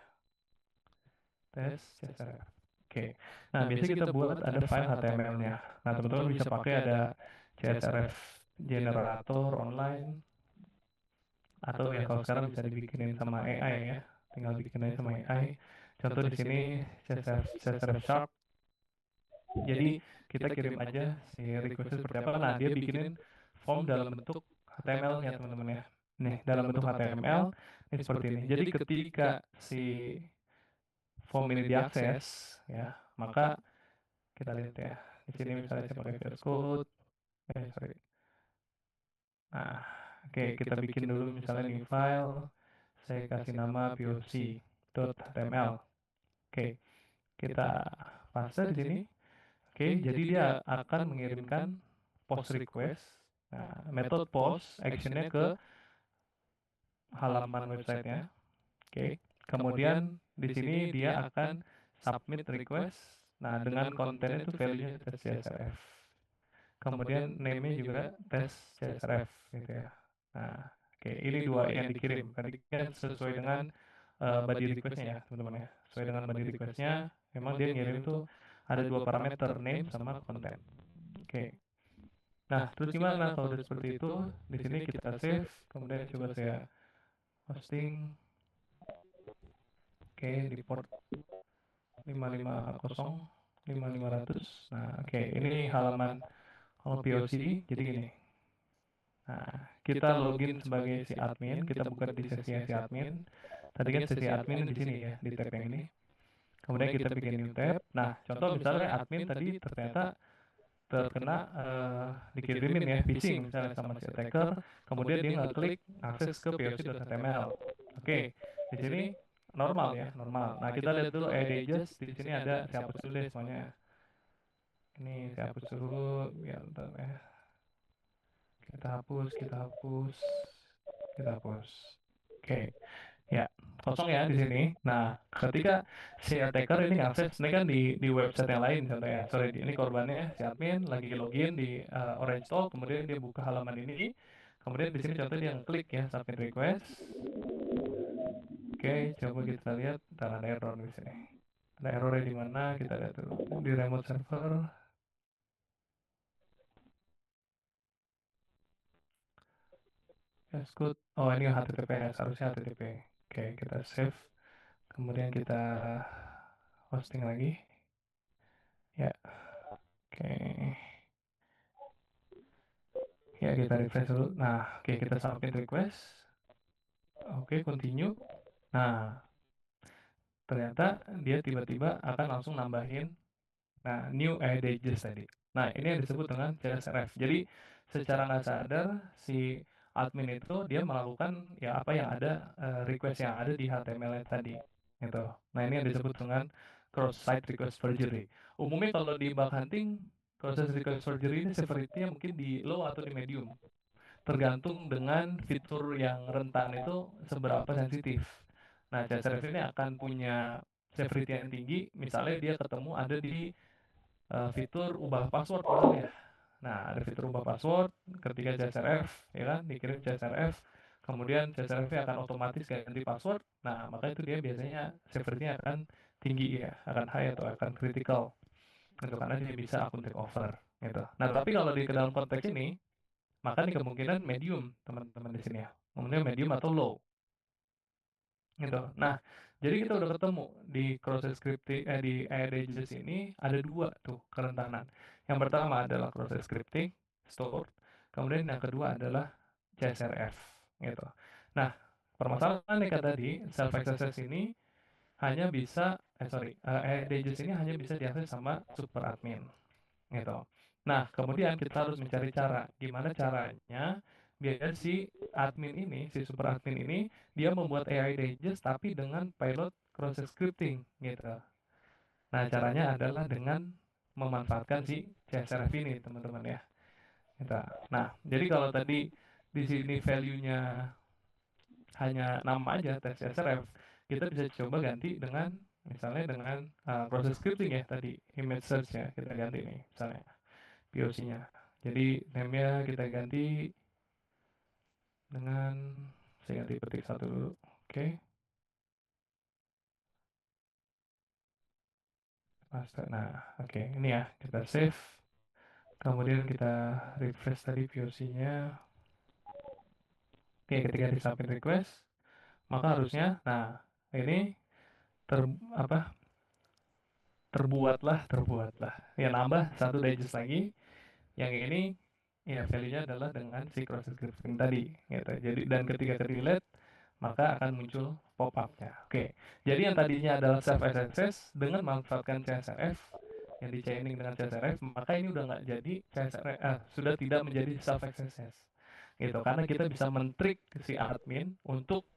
Tes CSRF. Oke. Nah, biasanya kita buat ada file HTML-nya. Nah, teman-teman bisa pakai ada CSRF generator online atau ya kalau sekarang bisa dibikinin sama AI ya. Tinggal bikin aja sama AI. Contoh di sini CSRF Sharp. Jadi kita kirim aja si request seperti apa. Nah, dia bikinin form dalam bentuk HTML-nya teman-teman ya. Nih, dalam bentuk HTML ini seperti ini. Jadi ketika si form ini diakses ya, maka kita lihat ya. Di sini misalnya saya pakai VS Code. Sorry. Nah, oke, kita bikin dulu misalnya new file. Saya kasih nama poc.html. Oke, kita paste di sini. Oke, jadi dia akan mengirimkan post request. Nah, metode post actionnya ke halaman websitenya. Oke, kemudian di sini dia akan submit request. Nah, dengan konten itu value-nya tes CSRF. Kemudian name-nya juga tes CSRF gitu ya. Nah, oke, ini dua yang dikirim. Tadi kan sesuai dengan body request-nya ya, teman-teman ya. Sesuai dengan body request-nya, memang dia ngirim tuh ada dua parameter name sama konten. Oke. Nah, terus gimana kalau udah seperti itu? Di sini kita save, kemudian coba saya hosting. Oke, di port 550. 5500. Nah, oke, ini halaman kalau POC. Jadi gini. Nah, kita login sebagai si admin, kita buka di sesinya si admin. Tadi kan sesi admin di sini ya, di tab yang ini. Kemudian kita bikin new tab. Nah, contoh misalnya admin tadi ternyata terkena dikirimin ya phishing misalnya sama si attacker, kemudian dia nggak klik akses ke poc.html. Oke, di sini normal ya, normal. Nah, kita lihat dulu edges di sini ada saya hapus dulu deh semuanya. Ini saya hapus dulu ya, bentar ya. Kita hapus, kita hapus, kita hapus. Oke, ya kosong ya di sini. Nah, ketika si attacker ini ngakses, ini kan di website yang lain contohnya. Sorry, ini korbannya si admin lagi login di Orange Talk, kemudian dia buka halaman ini, kemudian di sini contohnya dia ngeklik ya submit request. Oke, coba kita lihat, ntar ada error di sini. Ada errornya di mana? Kita lihat dulu di remote server. Yes, good. Oh, ini HTTPS, harusnya HTTP. Oke, kita save. Kemudian kita hosting lagi. Ya, oke. Ya, kita refresh dulu. Nah, oke, kita submit request. Oke, continue. Nah, ternyata dia tiba-tiba akan langsung nambahin new edges tadi. Nah, ini yang disebut dengan CSRF. Jadi, secara nggak sadar si admin itu dia melakukan ya apa yang ada, request yang ada di HTML tadi. Gitu. Nah, ini yang disebut dengan cross-site request forgery. Umumnya kalau di bug hunting, proses request forgery ini severity-nya mungkin di low atau di medium. Tergantung dengan fitur yang rentan itu seberapa sensitif. Nah, CSRF ini akan punya severity yang tinggi, misalnya dia ketemu ada di fitur ubah password misalnya. Nah, ada fitur ubah password ketika CSRF, ya kan, dikirim CSRF, kemudian CSRF akan otomatis ganti password. Nah, maka itu dia biasanya severity-nya akan tinggi ya, akan high atau akan critical. Itu karena dia bisa akun take over gitu. Nah, tapi kalau di ke dalam konteks ini maka nih kemungkinan medium teman-teman di sini ya. Kemungkinan medium atau low gitu. Nah, jadi kita udah ketemu di cross scripting di edges ini ada dua tuh kerentanan. Yang pertama adalah cross scripting store, kemudian yang kedua adalah CSRF gitu. Nah, permasalahan nih kata tadi self access ini hanya bisa edges ini hanya bisa diakses sama super admin gitu. Nah, kemudian kita harus mencari cara gimana caranya biar si admin ini, si super admin ini dia membuat AI digest tapi dengan pilot cross scripting gitu. Nah, caranya adalah dengan memanfaatkan si CSRF ini, teman-teman ya. Gitu. Nah, jadi kalau tadi di sini value-nya hanya nama aja tes CSRF, kita bisa coba ganti dengan misalnya dengan proses scripting ya tadi image search ya kita ganti nih misalnya POC-nya. Jadi name-nya kita ganti dengan saya ganti petik satu dulu. Oke, master. Nah, oke, ini ya kita save. Kemudian kita refresh tadi POC-nya. Oke, ketika di submit request, maka harusnya, nah ini ter apa terbuatlah. Ya nambah satu digest lagi. Yang ini ya value-nya adalah dengan si cross scripting tadi gitu. Jadi dan ketika ke delete maka akan muncul pop-up-nya. Oke. Jadi yang tadinya adalah self SSS dengan memanfaatkan CSRF yang di chaining dengan CSRF, maka ini udah nggak jadi CSRF, sudah tidak menjadi self SSS. Gitu. Karena kita bisa mentrik si admin untuk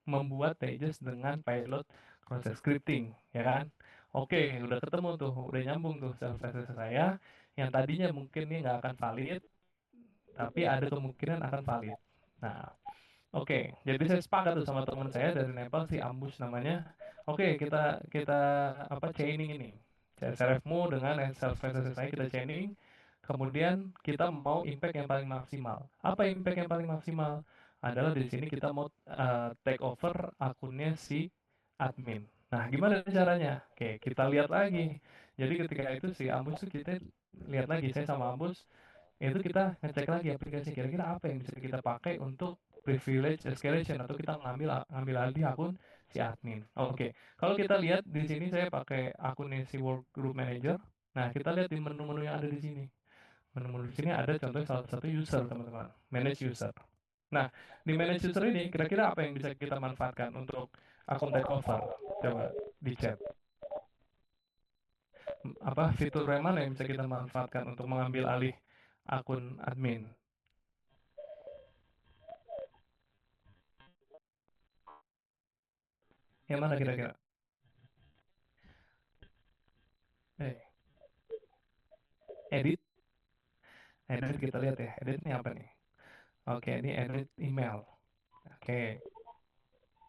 membuat pages dengan pilot proses scripting, ya kan? Oke, udah ketemu tuh, udah nyambung tuh self SSS saya yang tadinya mungkin ini nggak akan valid, tapi ada kemungkinan akan valid. Nah, oke, jadi saya sepakat tuh sama teman saya dari Nepal si Ambus namanya. Oke, kita kita apa chaining ini. CSRF-mu dengan self saya kita chaining. Kemudian kita mau impact yang paling maksimal. Apa impact yang paling maksimal? Adalah di sini kita mau take over akunnya si admin. Nah, gimana caranya? Oke, kita lihat lagi. Jadi ketika itu si Ambus tuh kita lihat lagi saya sama Ambus itu kita ngecek lagi aplikasi kira-kira apa yang bisa kita pakai untuk privilege escalation atau kita ngambil ngambil alih akun si admin. Oke, kalau kita lihat di sini saya pakai akunnya si Workgroup Manager. Nah, kita lihat di menu-menu yang ada di sini. Menu-menu di sini ada contoh salah satu user, teman-teman. Manage user. Nah, di manage user ini kira-kira apa yang bisa kita manfaatkan untuk akun takeover? Coba di chat. Apa fitur yang mana yang bisa kita manfaatkan untuk mengambil alih akun admin? Yang mana kira-kira? Eh, edit. Edit kita lihat ya. Edit ini apa nih? Oke, ini edit email. Oke,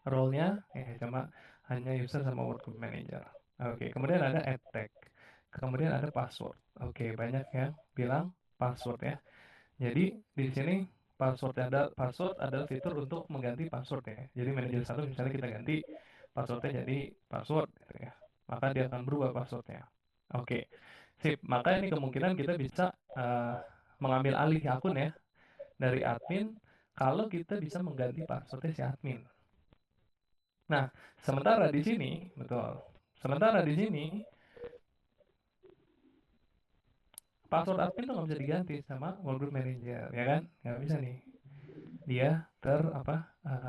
role-nya cuma hanya user sama workgroup manager. Oke, kemudian ada add tag. Kemudian ada password. Oke, banyak yang bilang password ya. Jadi di sini password adalah fitur untuk mengganti password ya. Jadi manajer satu misalnya kita ganti passwordnya jadi password gitu ya. Maka dia akan berubah passwordnya. Oke, sip. Maka ini kemungkinan kita bisa eh, mengambil alih akun ya dari admin kalau kita bisa mengganti passwordnya si admin. Nah, sementara di sini, betul. Sementara di sini, password admin tuh nggak bisa diganti sama workgroup manager, ya kan? Nggak bisa nih. Dia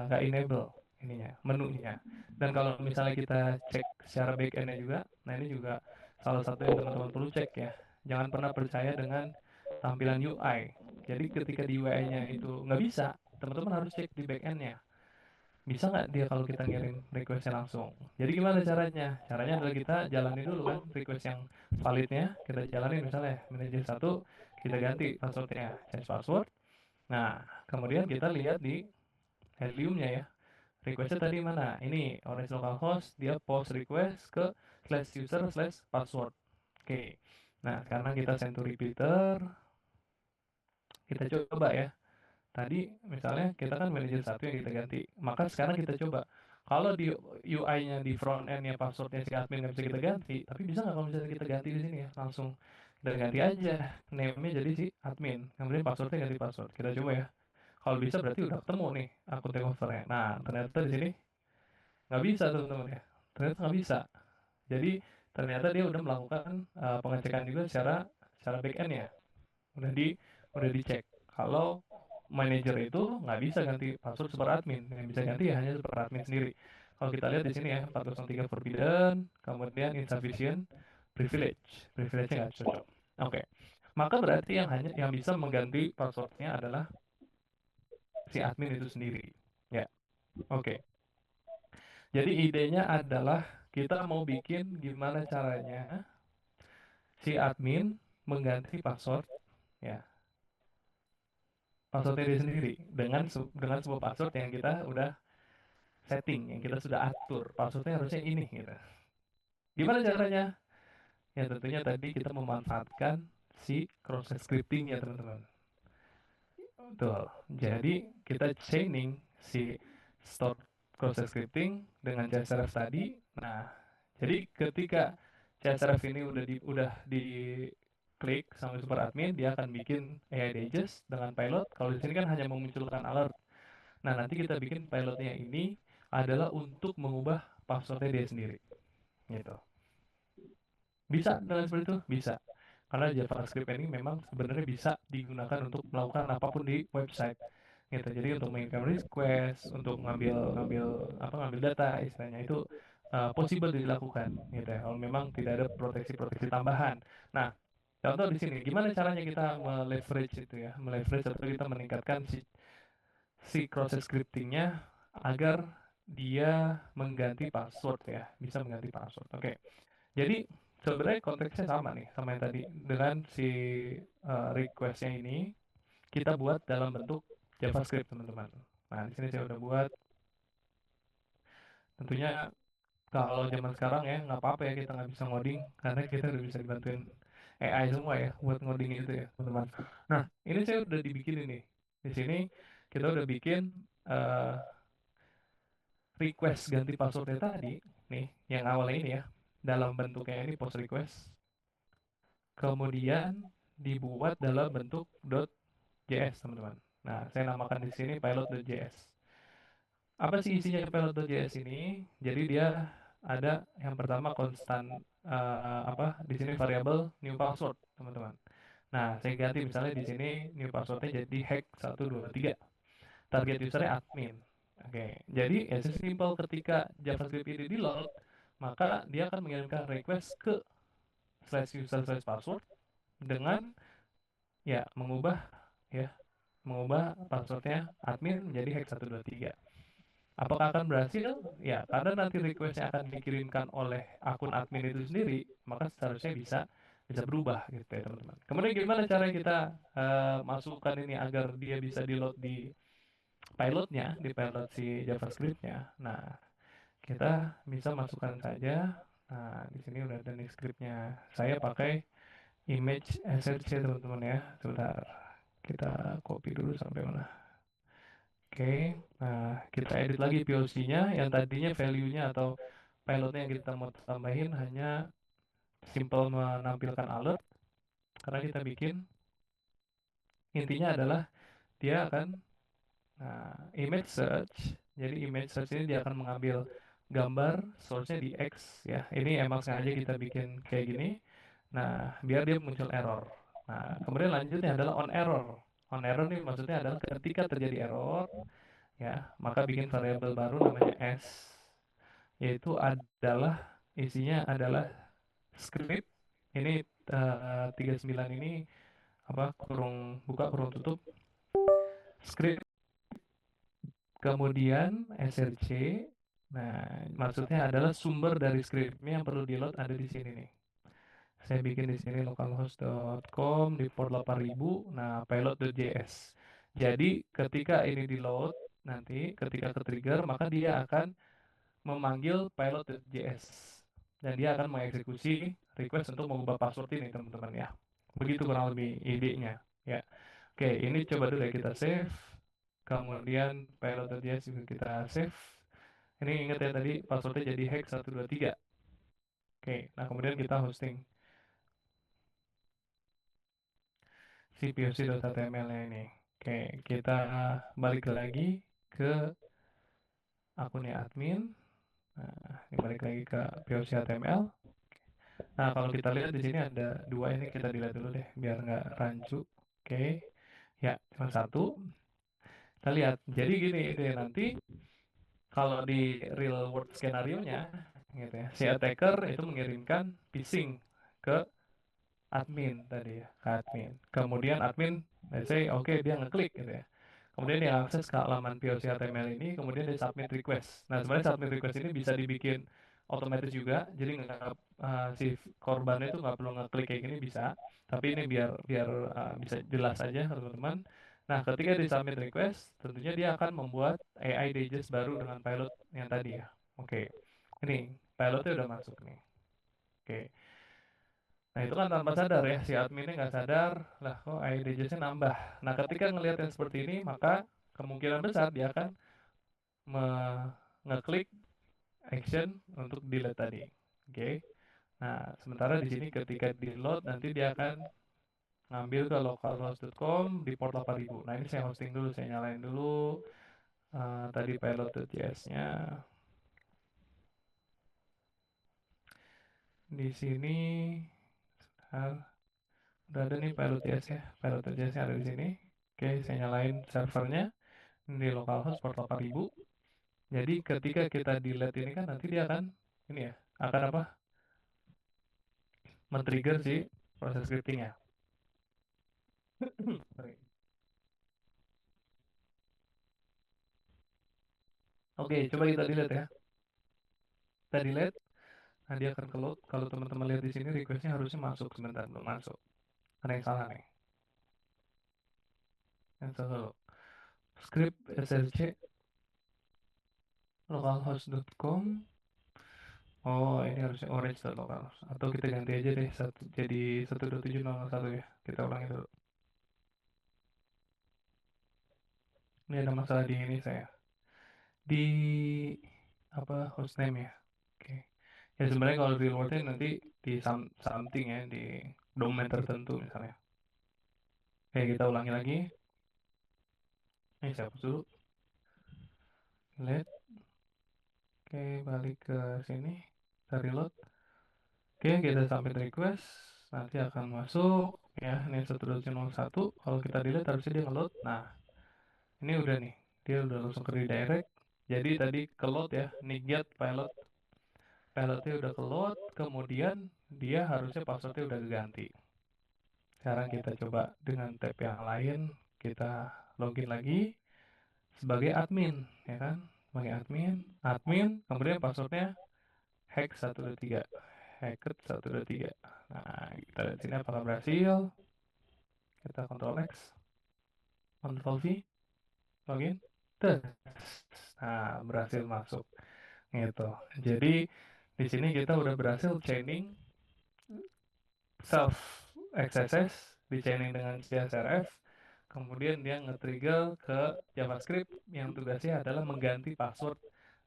nggak enable ininya, menunya. Dan kalau misalnya kita cek secara backend-nya juga, nah ini juga salah satu yang teman-teman perlu cek ya. Jangan pernah percaya dengan tampilan UI. Jadi ketika di UI-nya itu nggak bisa, teman-teman harus cek di backend-nya. Bisa nggak dia kalau kita ngirim requestnya langsung? Jadi gimana caranya? Caranya adalah kita jalani dulu kan request yang validnya, kita jalanin misalnya manajer satu, kita ganti passwordnya, change password. Nah, kemudian kita lihat di Heliumnya ya. Requestnya tadi mana? Ini orange localhost, dia post request ke slash user slash password. Oke. Nah, sekarang kita send to repeater, kita coba ya. Tadi misalnya kita kan manajer satu yang kita ganti. Maka sekarang kita coba. Kalau di UI-nya di front end-nya passwordnya si admin nggak bisa kita ganti, tapi bisa nggak kalau misalnya kita ganti di sini ya? Langsung kita ganti aja name-nya jadi si admin. Kemudian passwordnya ganti password. Kita coba ya. Kalau bisa berarti udah ketemu nih akun takeover-nya. Nah, ternyata di sini nggak bisa teman-teman ya. Ternyata nggak bisa. Jadi ternyata dia udah melakukan pengecekan juga secara secara back end ya. Udah di udah dicek. Kalau manajer itu nggak bisa ganti password super admin, yang bisa ganti ya hanya super admin sendiri. Kalau kita lihat di sini ya 403 forbidden, kemudian insufficient privilege nggak cocok. Oke, maka berarti yang hanya yang bisa mengganti passwordnya adalah si admin itu sendiri. Ya, oke. Jadi idenya adalah kita mau bikin gimana caranya si admin mengganti password ya passwordnya dia sendiri dengan dengan sebuah password yang kita udah setting, yang kita sudah atur passwordnya harusnya ini gitu. Gimana caranya? Ya tentunya tadi kita memanfaatkan si cross scripting ya teman-teman. Betul. Jadi kita chaining si start cross scripting dengan CSRF tadi. Nah, jadi ketika CSRF ini udah di klik sama super admin, dia akan bikin AI digest dengan pilot. Kalau di sini kan hanya memunculkan alert. Nah, nanti kita bikin pilotnya ini adalah untuk mengubah passwordnya dia sendiri. Gitu. Bisa dengan seperti itu? Bisa. Karena JavaScript ini memang sebenarnya bisa digunakan untuk melakukan apapun di website. Gitu. Jadi untuk mengirim request, untuk ngambil ngambil ngambil data istilahnya itu possible dilakukan gitu ya. Kalau memang tidak ada proteksi-proteksi tambahan. Nah, contoh di sini gimana caranya kita meleverage itu ya, meleverage atau kita meningkatkan si proses scriptingnya agar dia mengganti password ya, bisa mengganti password. Oke, jadi sebenarnya konteksnya sama nih sama yang tadi dengan si requestnya ini kita buat dalam bentuk JavaScript teman-teman. Nah di sini saya udah buat. Tentunya kalau zaman sekarang ya nggak apa-apa ya kita nggak bisa ngoding karena kita udah bisa dibantuin AI semua ya buat ngoding itu ya teman-teman. Nah ini saya udah dibikin ini. Di sini kita udah bikin eh, request ganti passwordnya tadi nih yang awalnya ini ya dalam bentuknya ini post request kemudian dibuat dalam bentuk .js teman-teman. Nah saya namakan di sini pilot.js. apa sih isinya Pilot.js ini? Jadi dia ada yang pertama konstan apa di sini variabel new password, teman-teman. Nah, saya ganti misalnya di sini new passwordnya jadi hack 123. Target usernya admin. Oke, jadi ya sesimpel ketika JavaScript ini di load, maka dia akan mengirimkan request ke slash user slash password dengan ya mengubah passwordnya admin menjadi hack 123. Apakah akan berhasil? Ya, karena nanti requestnya akan dikirimkan oleh akun admin itu sendiri, maka seharusnya bisa bisa berubah gitu ya teman-teman. Kemudian gimana cara kita masukkan ini agar dia bisa di load di pilotnya, di pilot si JavaScript-nya. Nah, kita bisa masukkan saja. Nah, di sini udah ada nih script-nya. Saya pakai image src teman-teman ya. Sebentar, kita copy dulu sampai mana. Oke, nah kita edit lagi POC-nya yang tadinya value-nya atau pilotnya yang kita mau tambahin hanya simple menampilkan alert karena kita bikin intinya adalah dia akan image search. Jadi image search ini dia akan mengambil gambar source-nya di X ya. Ini emang sengaja kita bikin kayak gini. Nah, biar dia muncul error. Nah, kemudian lanjutnya adalah on error. On error nih maksudnya adalah ketika terjadi error ya, maka bikin variabel baru namanya S, yaitu adalah isinya adalah script. Ini 39 ini apa kurung buka kurung tutup script kemudian src. Nah, maksudnya adalah sumber dari scriptnya yang perlu di load ada di sini nih. Saya bikin di sini localhost.com di port 8000. Nah, pilot.js. Jadi, ketika ini di load, nanti ketika ke trigger, maka dia akan memanggil pilot.js. Dan dia akan mengeksekusi request untuk mengubah password ini, teman-teman ya. Begitu kurang lebih idenya. Ya. Oke, ini coba dulu ya kita save. Kemudian pilot.js juga kita save. Ini ingat ya tadi passwordnya jadi hack 123. Oke, nah kemudian kita hosting si poc.html-nya ini. Oke, kita balik lagi ke akunnya admin. Nah, ini balik lagi ke poc.html. Nah, kalau kita lihat di sini ada dua ini kita dilihat dulu deh biar nggak rancu. Oke, ya cuma satu. Kita lihat. Jadi gini deh nanti kalau di real world skenario-nya gitu ya, si attacker itu mengirimkan phishing ke admin tadi ya, ke admin. Kemudian admin, let's say, oke dia ngeklik gitu ya. Kemudian dia akses ke halaman POC HTML ini, kemudian dia submit request. Nah, sebenarnya submit request ini bisa dibikin otomatis juga, jadi nggak si korbannya itu nggak perlu ngeklik kayak gini bisa. Tapi ini biar biar bisa jelas aja teman-teman. Nah, ketika di submit request, tentunya dia akan membuat AI digest baru dengan pilot yang tadi ya. Oke, ini pilotnya udah masuk nih. Oke. Nah itu kan tanpa sadar ya, si adminnya nggak sadar, lah kok ID digest-nya nambah. Nah ketika ngelihat yang seperti ini, maka kemungkinan besar dia akan ngeklik action untuk delete tadi. Oke. Nah sementara di sini ketika di load nanti dia akan ngambil ke localhost.com di port 8000. Nah ini saya hosting dulu, saya nyalain dulu tadi pilot.js-nya. Di sini udah ada nih pilot.js ya, pilot.js-nya ada di sini. Oke, saya nyalain servernya di localhost port 8000. Jadi ketika kita delete ini kan nanti dia akan ini ya, akan apa? Men-trigger si proses scriptingnya. Sorry. Oke, coba kita delete ya. Kita delete, nah dia akan ke load. Kalau teman-teman lihat di sini requestnya harusnya masuk sebentar belum masuk. Ada yang salah nih. Yang salah dulu. Script src localhost.com. Oh, ini harusnya orange.localhost. Atau kita ganti aja deh satu, jadi 127.0.1 ya. Kita ulangi dulu. Ini ada masalah di ini saya. Di apa hostname ya. Oke. Ya sebenarnya kalau real world nanti di something ya di domain tertentu misalnya. Oke kita ulangi lagi. Ini siapa dulu? Lihat, oke, balik ke sini, kita reload. Oke, kita submit request, nanti akan masuk. Ya, ini 1.01. Kalau kita delete harusnya dia nge-load. Nah, ini udah nih, dia udah langsung ke redirect. Jadi tadi ke load ya, NiGet pilot. Pilotnya udah ke load, kemudian dia harusnya passwordnya udah diganti. Sekarang kita coba dengan tab yang lain, kita login lagi sebagai admin, ya kan? Sebagai admin, kemudian passwordnya hack 123, hacket 123. Nah, kita lihat sini apakah berhasil. Kita Ctrl X, Ctrl V, login. Tes. Nah, berhasil masuk gitu. Jadi di sini kita udah berhasil chaining self XSS, di chaining dengan CSRF. Kemudian dia nge-trigger ke JavaScript yang tugasnya adalah mengganti password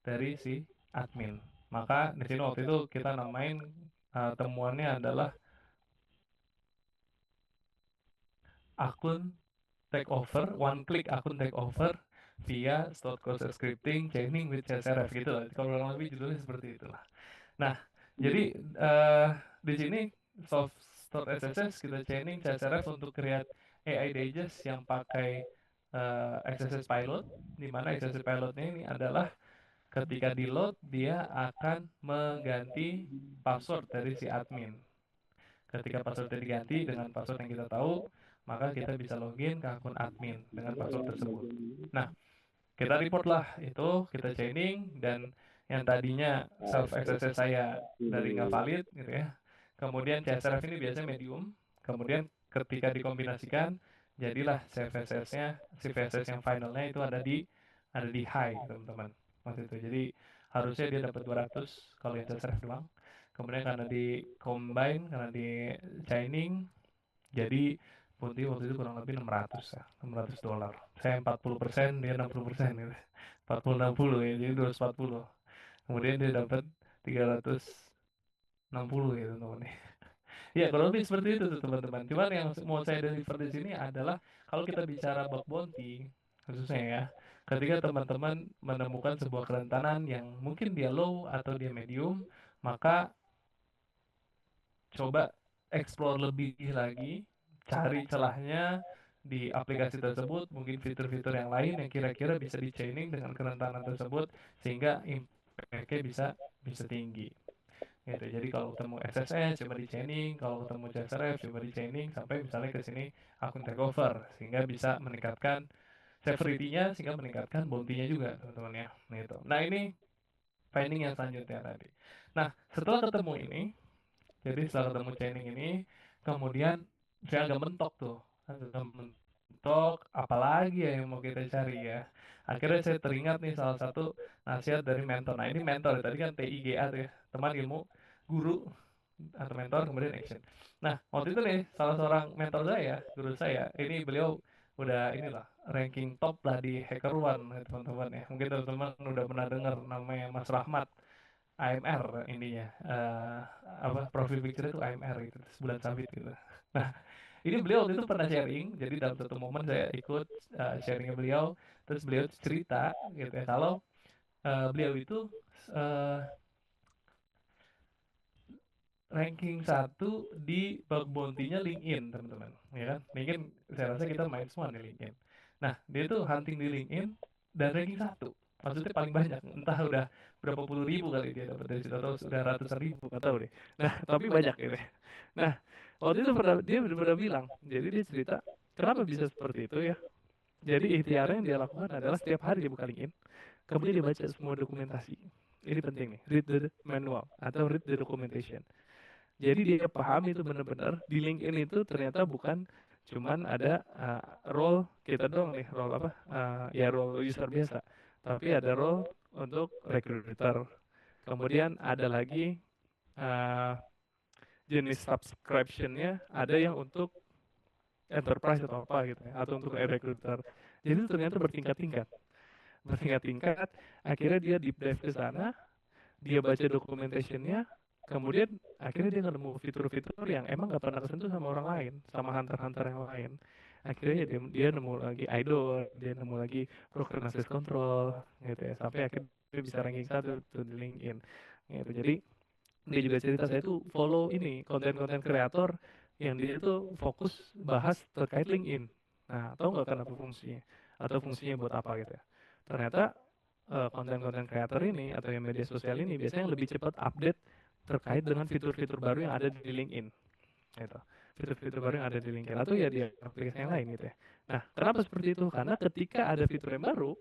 dari si admin. Maka di sini waktu itu kita namain temuannya adalah akun takeover, one click akun takeover via stored process scripting chaining with CSRF gitu lah. Kalau kurang lebih judulnya seperti itulah. Nah, jadi di sini soft stored SSS kita chaining CSRF untuk create AI digest yang pakai XSS pilot, di mana XSS pilotnya ini adalah ketika di load dia akan mengganti password dari si admin. Ketika passwordnya diganti dengan password yang kita tahu, maka kita bisa login ke akun admin dengan password tersebut. Nah, kita report lah itu, kita chaining, dan yang tadinya self XSS saya dari nggak valid gitu ya. Kemudian CSRF ini biasanya medium, kemudian ketika dikombinasikan jadilah CVSS-nya, CVSS yang finalnya itu ada di high teman-teman. Waktu itu. Jadi harusnya dia dapat 200 kalau yang CSRF doang. Kemudian karena di combine, karena di chaining, jadi Bounty waktu itu kurang lebih 600 ya, $600. Saya 40%, dia 60% gitu. 40-60 ya, jadi 240. Kemudian dia dapat 360 gitu teman. Ya, kalau lebih seperti itu tuh teman-teman. Cuman yang mau saya deliver di sini adalah kalau kita bicara bug bounty, khususnya ya, ketika teman-teman menemukan sebuah kerentanan yang mungkin dia low atau dia medium, maka coba explore lebih lagi, cari celahnya di aplikasi tersebut, mungkin fitur-fitur yang lain yang kira-kira bisa di chaining dengan kerentanan tersebut sehingga impact-nya bisa tinggi. Gitu. Jadi kalau ketemu XSS coba di chaining, kalau ketemu CSRF coba di chaining sampai misalnya ke sini akun takeover sehingga bisa meningkatkan severity-nya sehingga meningkatkan bounty-nya juga teman-teman ya. Gitu. Nah, ini finding yang selanjutnya tadi. Nah, setelah ketemu ini, jadi setelah ketemu chaining ini, kemudian saya agak mentok tuh, agak mentok, apalagi ya yang mau kita cari ya. Akhirnya saya teringat nih salah satu nasihat dari mentor. Nah, ini mentor tadi kan TIGA tuh ya, teman ilmu, guru atau mentor kemudian action. Nah, waktu itu nih salah seorang mentor saya, guru saya, ini beliau udah inilah ranking top lah di HackerOne ya, teman-teman ya. Mungkin teman-teman udah pernah dengar namanya Mas Rahmat. AMR ininya apa profil picture itu AMR gitu sebulan sabit gitu. Nah, ini beliau waktu itu pernah sharing, jadi dalam satu momen saya ikut sharingnya beliau, terus beliau cerita gitu ya kalau beliau itu uh, ranking satu di bug bounty-nya LinkedIn, teman-teman. Ya kan? LinkedIn, saya rasa kita main semua nih LinkedIn. Nah, dia tuh hunting di LinkedIn dan ranking satu. Maksudnya paling banyak. Entah udah berapa puluh ribu kali dia dapat dari situ atau sudah ratusan ribu, nggak tahu deh. Nah, tapi banyak gitu ya. Nah, waktu itu dia pernah bilang, jadi dia cerita, kenapa bisa seperti itu ya? Jadi ikhtiar yang dia lakukan adalah setiap hari dia buka LinkedIn, kemudian dia baca semua dokumentasi. Ini penting nih, read the manual atau read the documentation. Jadi dia paham itu benar-benar di LinkedIn itu ternyata bukan cuman ada role kita doang nih, role apa? Ya role user biasa. Tapi ada role untuk recruiter. Kemudian ada lagi uh, jenis subscription-nya, ada yang untuk enterprise atau apa gitu ya, atau untuk recruiter. Jadi itu ternyata bertingkat-tingkat. Bertingkat-tingkat, akhirnya dia deep dive ke sana, dia baca documentationnya, kemudian akhirnya dia nemu fitur-fitur yang emang gak pernah kesentuh sama orang lain, sama hunter-hunter yang lain. Akhirnya ya dia nemu lagi idol, dia nemu lagi broker access control gitu ya, sampai akhirnya dia bisa ranking satu tuh di LinkedIn gitu. Jadi dia juga cerita, saya tuh follow ini konten-konten kreator yang dia tuh fokus bahas terkait LinkedIn. Nah, tahu nggak kenapa fungsinya? Atau fungsinya buat apa gitu ya? Ternyata konten-konten kreator ini atau yang media sosial ini biasanya lebih cepat update terkait dengan fitur-fitur baru yang ada di LinkedIn gitu. Fitur-fitur baru yang ada di LinkedIn atau ya di aplikasi yang lain gitu ya. Nah, kenapa seperti itu? Karena ketika ada fitur yang baru,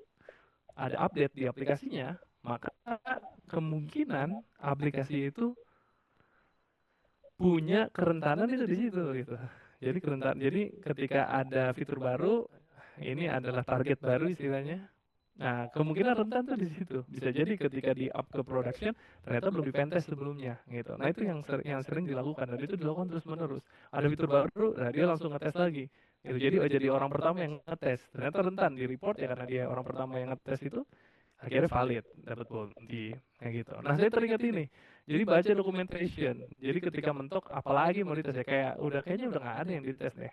ada update di aplikasinya, maka kemungkinan aplikasi itu punya kerentanan itu di situ gitu. Jadi ketika ada fitur baru, ini adalah target baru istilahnya. Nah, kemungkinan rentan tuh di situ. Bisa jadi ketika di up ke production ternyata belum di pentest sebelumnya gitu. Nah, itu yang sering dilakukan dan itu dilakukan terus-menerus. Ada fitur baru, nah dia langsung ngetes lagi. Gitu. Jadi orang pertama yang ngetes. Ternyata rentan di report ya karena dia orang pertama yang ngetes itu akhirnya valid dapat bounty kayak gitu. Nah, saya teringat ini, jadi baca documentation, jadi ketika mentok apalagi mau dites ya, kayak udah kayaknya udah nggak ada yang dites deh,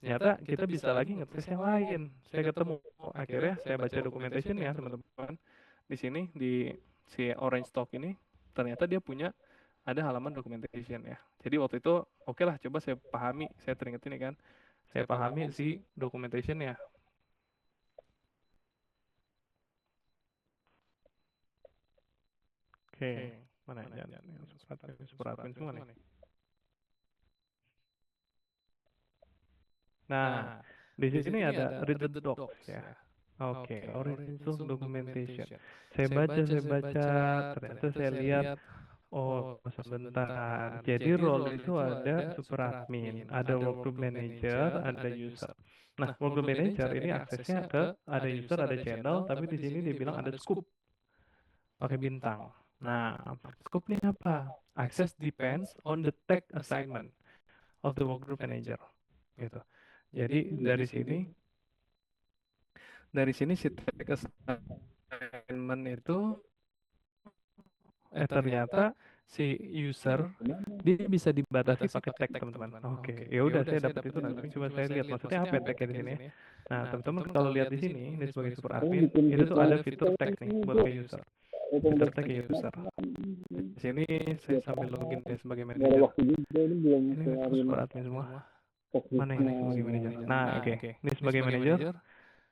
ternyata kita bisa lagi ngetes yang lain. Saya ketemu, akhirnya saya baca documentation ya teman-teman, di sini di si Orange Stock ini ternyata dia punya ada halaman documentation ya. Jadi waktu itu oke lah, coba saya pahami, saya teringat ini kan, saya pahami si documentation ya. Oke, mana ya, jangan yang super admin semua nih. Nah, di sini ada read the docs ya. Oke, origin source documentation. Saya baca, ternyata saya lihat, oh sebentar. Jadi role itu ada super admin, ada workgroup manager, ada user. Nah, workgroup manager ini aksesnya ke ada user, ada channel, tapi di sini dia bilang ada scoop pakai bintang. Nah, scoop ini apa? Access depends on the tag assignment of the workgroup manager gitu. Jadi dari sini si tag assignment itu ternyata si user dia bisa dibatasi pakai tag teman-teman. Oke, ya udah saya dapat itu nanti coba saya lihat maksudnya apa ya tagnya di sini ya. Nah, teman-teman kalau lihat di sini ini sebagai super admin itu tuh ada fitur tag nih buat ke user. Fitur tag ke user. Di sini saya sambil login deh sebagai manager. Ini super admin semua. Mana ini sebagai manager? Nah, oke. Ini sebagai manager.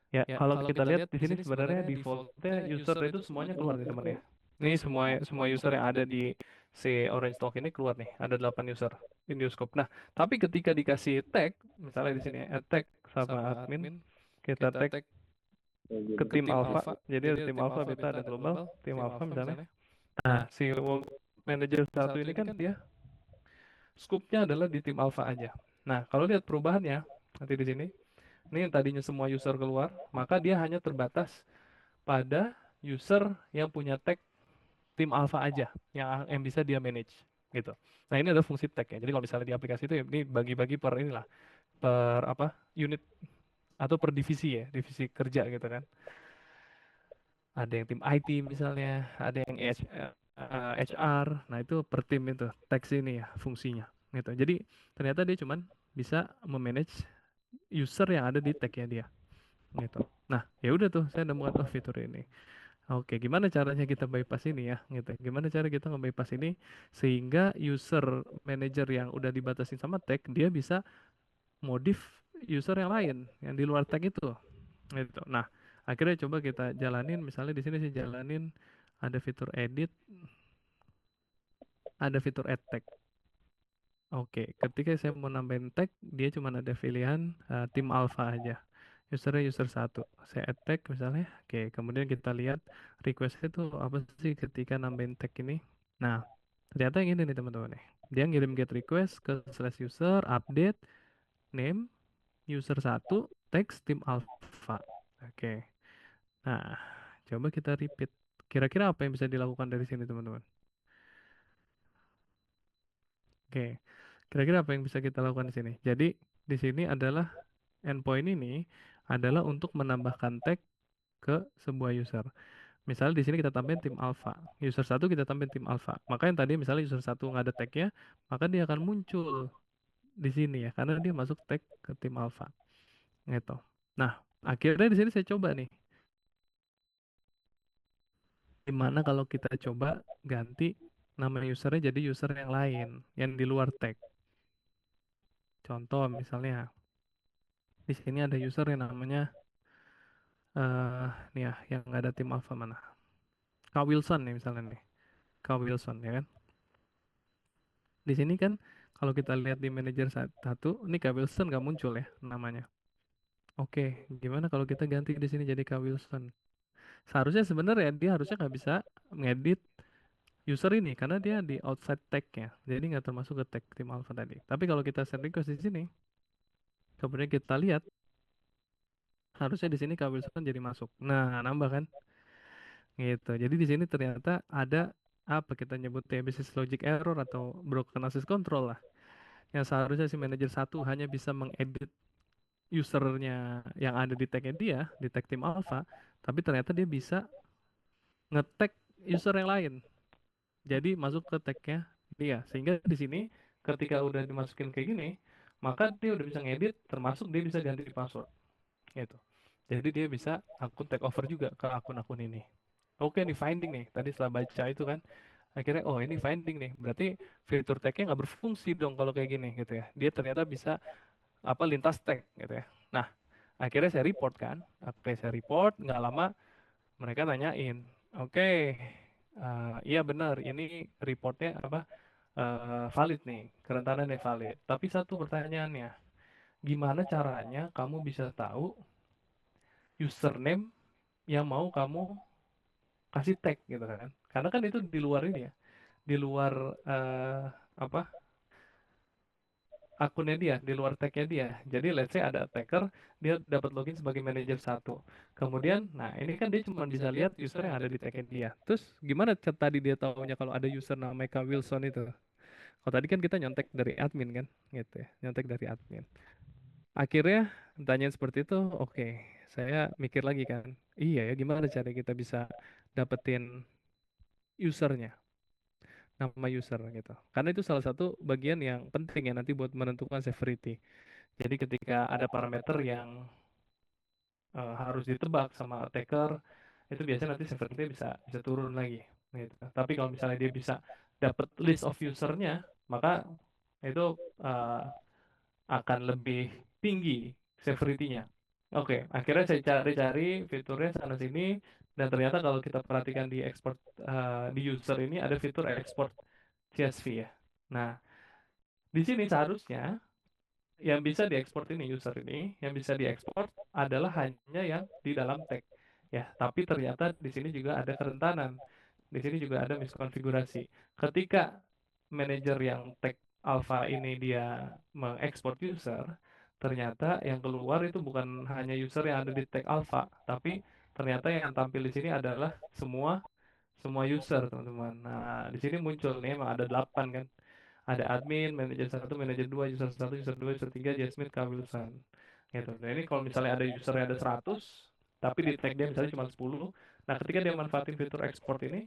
Ya, kalau kita lihat di sini sebenarnya defaultnya user itu semuanya keluar nih teman ya. Ini semua semua user yang ada di si Orange Talk ini keluar nih. Ada 8 user di Newscope. Nah, tapi ketika dikasih tag, misalnya di sini ya, tag sama admin, kita tag ke tim alpha. Jadi ada tim alpha, beta, ada global, tim alpha misalnya. Nah, si manager satu ini kan dia scope-nya adalah di tim alpha aja. Nah, kalau lihat perubahannya nanti di sini, ini yang tadinya semua user keluar, maka dia hanya terbatas pada user yang punya tag tim alpha aja yang bisa dia manage gitu. Nah, ini ada fungsi tag ya. Jadi kalau misalnya di aplikasi itu ya, ini bagi-bagi per inilah, per apa? Unit atau per divisi ya, divisi kerja gitu kan. Ada yang tim IT misalnya, ada yang HR. Nah, itu per tim itu tag ini ya fungsinya gitu. Jadi ternyata dia cuman bisa memanage user yang ada di tagnya dia gitu. Nah, ya udah tuh saya nemukan oh fitur ini. Oke, gimana caranya kita bypass ini ya, gitu. Gimana cara kita nge-bypass ini sehingga user manager yang udah dibatasin sama tag, dia bisa modif user yang lain yang di luar tag itu, gitu. Nah, akhirnya coba kita jalanin, misalnya di sini sih jalanin ada fitur edit, ada fitur add tag. Oke, ketika saya mau nambahin tag, dia cuma ada pilihan tim alpha aja. Usernya user satu. Saya add tag misalnya. Oke, kemudian kita lihat requestnya itu apa sih ketika nambahin tag ini. Nah, ternyata yang ini nih teman-teman nih. Dia ngirim get request ke slash user, update, name, user satu, text, tim alpha. Oke. Nah, coba kita repeat. Kira-kira apa yang bisa dilakukan dari sini teman-teman? Oke. Kira-kira apa yang bisa kita lakukan di sini? Jadi, di sini adalah endpoint ini adalah untuk menambahkan tag ke sebuah user. Misal di sini kita tambahin tim alpha. User satu kita tambahin tim alpha. Maka yang tadi misalnya user satu nggak ada tagnya, maka dia akan muncul di sini ya, karena dia masuk tag ke tim alpha. gitu. Nah, akhirnya di sini saya coba nih, gimana kalau kita coba ganti nama usernya jadi user yang lain, yang di luar tag. Contoh misalnya, di sini ada user yang namanya nih ya, yang nggak ada tim alpha mana? Kak Wilson nih misalnya nih, Kak Wilson ya kan. Di sini kan kalau kita lihat di manajer satu, ini Kak Wilson nggak muncul ya namanya. Oke, gimana kalau kita ganti di sini jadi Kak Wilson? Seharusnya sebenarnya dia harusnya nggak bisa ngedit user ini karena dia di outside tag-nya. Jadi nggak termasuk ke tag tim alpha tadi. Tapi kalau kita send request di sini, kemudian kita lihat harusnya di sini Kak Wilson jadi masuk. Nah, nambah kan? Gitu. Jadi di sini ternyata ada apa kita nyebutnya business logic error atau broken access control lah. Yang seharusnya si manajer satu hanya bisa mengedit usernya yang ada di tagnya dia, di tag tim alpha, tapi ternyata dia bisa nge-tag user yang lain. Jadi masuk ke tagnya dia. Sehingga di sini ketika udah dimasukin kayak gini, maka dia udah bisa ngedit, termasuk dia bisa ganti password. Gitu. Jadi dia bisa akun take over juga ke akun-akun ini. Oke nih finding nih. Tadi setelah baca itu kan, akhirnya oh ini finding nih. Berarti fitur tagnya nggak berfungsi dong kalau kayak gini gitu ya. Dia ternyata bisa apa lintas tag gitu ya. Nah, akhirnya saya report kan. Akhirnya saya report, nggak lama mereka nanyain, oke, iya benar, ini reportnya apa valid nih, kerentanannya valid. Tapi satu pertanyaannya, gimana caranya kamu bisa tahu username yang mau kamu kasih tag gitu kan? Karena kan itu di luar ini ya, di luar apa akunnya dia, di luar tagnya dia. Jadi let's say ada attacker, dia dapat login sebagai manajer satu. Kemudian, nah ini kan dia cuma bisa lihat user yang ada di tagnya dia. Terus gimana tadi dia tahunya kalau ada user namanya Kak Wilson itu? Kalau tadi kan kita nyontek dari admin kan, gitu ya, nyontek dari admin. Akhirnya tanya seperti itu, oke, saya mikir lagi kan, iya ya gimana cara kita bisa dapetin usernya, nama user gitu. Karena itu salah satu bagian yang penting ya nanti buat menentukan severity. Jadi ketika ada parameter yang harus ditebak sama attacker, itu biasanya nanti severity bisa bisa turun lagi. Gitu. Tapi kalau misalnya dia bisa dapat list of usernya, maka itu uh, akan lebih tinggi severity-nya. Oke, akhirnya saya cari-cari fiturnya sana sini dan ternyata kalau kita perhatikan di export di user ini ada fitur export CSV ya. Nah, di sini seharusnya yang bisa diekspor ini user ini yang bisa diekspor adalah hanya yang di dalam tag ya, tapi ternyata di sini juga ada kerentanan, di sini juga ada miskonfigurasi ketika manajer yang tag alpha ini dia mengekspor user, ternyata yang keluar itu bukan hanya user yang ada di tag alpha, tapi ternyata yang tampil di sini adalah semua semua user teman-teman. Nah di sini muncul nih emang ada 8 kan, ada admin, manajer satu, manajer dua, user satu, user dua, user tiga, Jasmine, Kak Wilson. Gitu. Nah ini kalau misalnya ada usernya ada 100, tapi di tag dia misalnya cuma 10. Nah ketika dia manfaatin fitur export ini,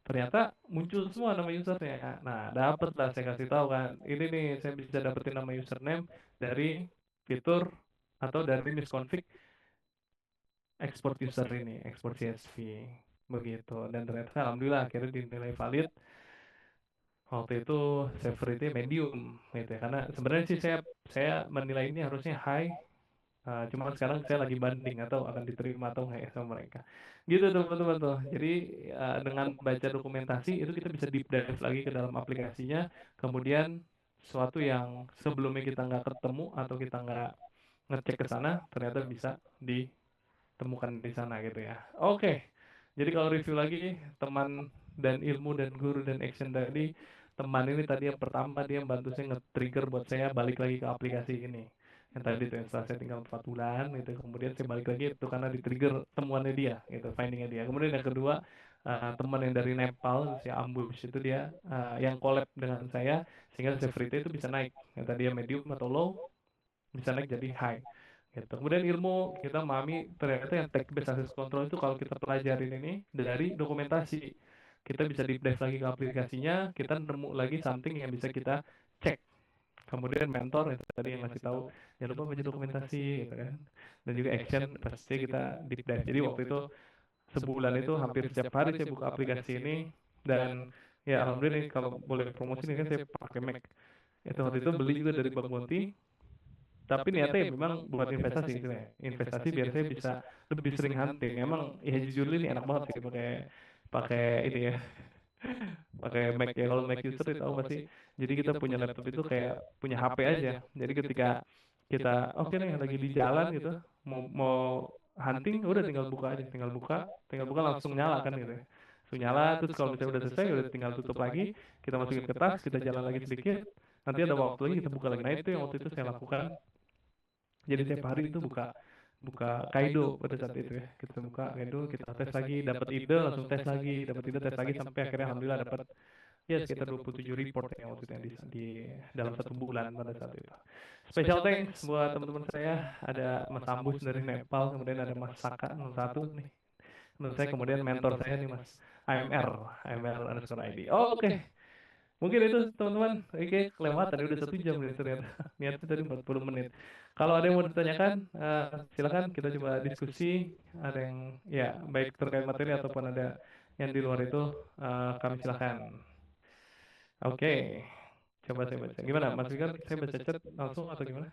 ternyata muncul semua nama usernya. Nah dapet lah saya kasih tahu kan. Ini nih saya bisa dapetin nama username dari fitur atau dari misconfig export user ini, export CSV. Begitu. Dan ternyata alhamdulillah akhirnya dinilai valid. Waktu itu severity medium gitu ya. Karena sebenarnya sih saya menilai ini harusnya high. Cuma sekarang saya lagi banding atau akan diterima atau nggak ya sama mereka. Gitu teman-teman tuh. Jadi dengan baca dokumentasi itu kita bisa deep dive lagi ke dalam aplikasinya. Kemudian sesuatu yang sebelumnya kita nggak ketemu atau kita nggak ngecek ke sana ternyata bisa ditemukan di sana gitu ya. Oke. Jadi kalau review lagi teman dan ilmu dan guru dan action tadi, teman ini tadi yang pertama dia bantu saya nge-trigger buat saya balik lagi ke aplikasi ini. Yang tadi itu yang setelah saya tinggal 4 bulan gitu, kemudian saya balik lagi itu karena di-trigger temuannya dia gitu, findingnya dia. Kemudian yang kedua teman yang dari Nepal si Ambush itu dia yang collab dengan saya sehingga severity itu bisa naik. Yang tadi yang medium atau low bisa naik jadi high gitu. Kemudian ilmu kita memahami ternyata yang tech based access control itu kalau kita pelajarin ini dari dokumentasi, kita bisa deep dive lagi ke aplikasinya, kita nemu lagi something yang bisa kita cek Kemudian mentor itu tadi yang ngasih tahu jangan lupa baca dokumentasi gitu kan. Dan juga action pasti kita deep dive. Jadi waktu itu sebulan itu hampir setiap hari saya buka aplikasi ini dan ya alhamdulillah nih kalau boleh promosi nih kan saya pakai Mac. Itu waktu itu beli juga dari Bank Monti, tapi niatnya ya memang buat investasi gitu ya. Investasi biar saya bisa lebih sering hunting. Emang ya jujur ini enak banget sih pakai pakai ini ya, pakai Mac ya. Kalau Mac user itu tahu pasti. Jadi kita punya laptop itu kayak punya HP aja. Jadi ketika kita oke nih lagi di jalan gitu, mau hunting, udah tinggal buka aja, tinggal buka langsung nyala kan gitu ya. Langsung nyala, terus kalau misalnya udah selesai, udah tinggal tutup lagi, kita masukin ke tas, kita jalan lagi sedikit, nanti ada waktu lagi kita buka lagi. Nah itu yang waktu itu saya lakukan. Jadi tiap hari itu buka buka Kaido pada saat itu ya. Kita buka Kaido, kita tes lagi, dapat ide, langsung tes lagi, dapat ide, tes lagi sampai akhirnya alhamdulillah dapat ya sekitar 27 report yang waktu itu yang di dalam 1 bulan pada saat itu. Special thanks buat teman-teman saya, ada Mas Ambus dari Nepal, kemudian ada Mas Saka 01 nih. Menurut saya kemudian mentor saya nih Mas AMR underscore ID. Oke. Mungkin itu teman-teman, oke kelewatan udah 1 jam nih ternyata. Niatnya tadi 40 menit. Kalau ada yang mau ditanyakan, silakan kita coba diskusi. Ada yang ya baik terkait materi ataupun ada yang di luar itu, kami silakan. Oke, coba saya baca. Gimana, Mas Fikar? Saya baca chat langsung atau gimana?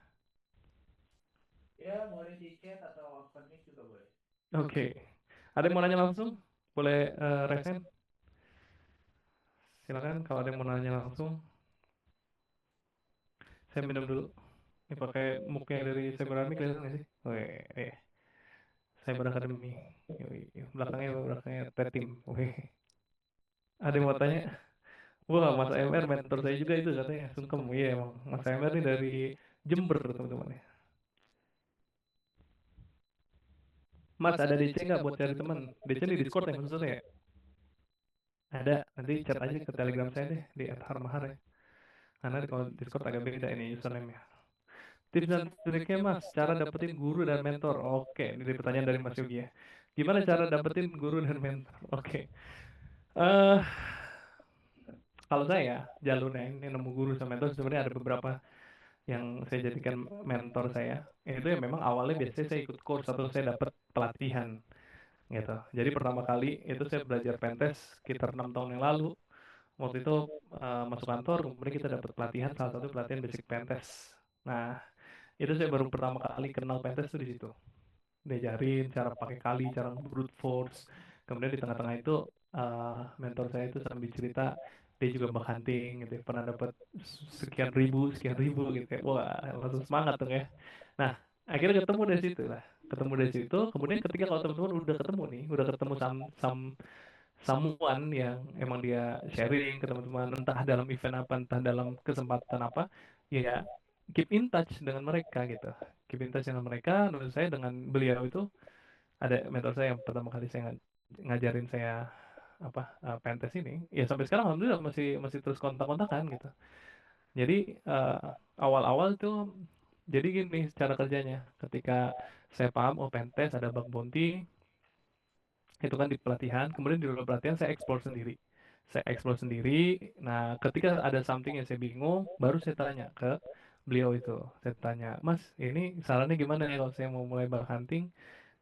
Ya, boleh di chat atau open mic juga boleh. Oke. Ada yang mau nanya langsung? Boleh resen? Silakan kalau ada yang mau nanya langsung. Saya minum dulu. Ini pakai muk yang dari Cyber Army kelihatan nggak sih? Oke, Cyber Academy. Yoi, belakangnya Red Team. Oke. Ada yang mau tanya? Wah, Mas AMR mentor saya juga itu katanya. Sungkem. Iya emang. Mas AMR ini dari Jember teman-teman ya. Mas ada DC nggak buat cari teman? DC di Discord yang khususnya ya? Ada. Nanti chat aja ke Telegram saya deh di @harmahar ya. Karena kalau Discord agak beda ini username-nya. Tips dan triknya Mas, cara dapetin guru dan mentor. Oke, ini pertanyaan dari Mas Yogi ya. Gimana cara dapetin guru dan mentor? Oke. Eh, kalau saya jalurnya ini nemu guru sama mentor sebenarnya ada beberapa yang saya jadikan mentor saya. Itu ya memang awalnya biasanya saya ikut course atau saya dapat pelatihan gitu. Jadi pertama kali itu saya belajar Pentes sekitar 6 tahun yang lalu. Waktu itu masuk kantor, kemudian kita dapat pelatihan, salah satu pelatihan basic Pentes. Nah, itu saya baru pertama kali kenal Pentes tuh di situ. Diajarin cara pakai kali, cara brute force. Kemudian di tengah-tengah itu mentor saya itu sambil cerita dia juga bug hunting gitu, ya. Pernah dapat sekian ribu gitu ya. Wah, langsung semangat tuh ya. Nah, akhirnya ketemu dari situ lah. Ketemu dari situ, kemudian ketika kalau teman-teman udah ketemu nih, udah ketemu someone yang emang dia sharing ke teman-teman entah dalam event apa, entah dalam kesempatan apa, ya keep in touch dengan mereka gitu. Keep in touch dengan mereka. Menurut saya dengan beliau itu ada mentor saya yang pertama kali saya ngajarin saya apa Pentes ini, ya sampai sekarang alhamdulillah masih masih terus kontak-kontakan gitu. Jadi awal-awal tuh jadi gini cara kerjanya. Ketika saya paham oh Pentes ada bug bounty, itu kan di pelatihan, kemudian di luar pelatihan saya explore sendiri. Saya explore sendiri. Nah, ketika ada something yang saya bingung, baru saya tanya ke beliau itu. Saya tanya, Mas, ini sarannya gimana ya kalau saya mau mulai bug hunting?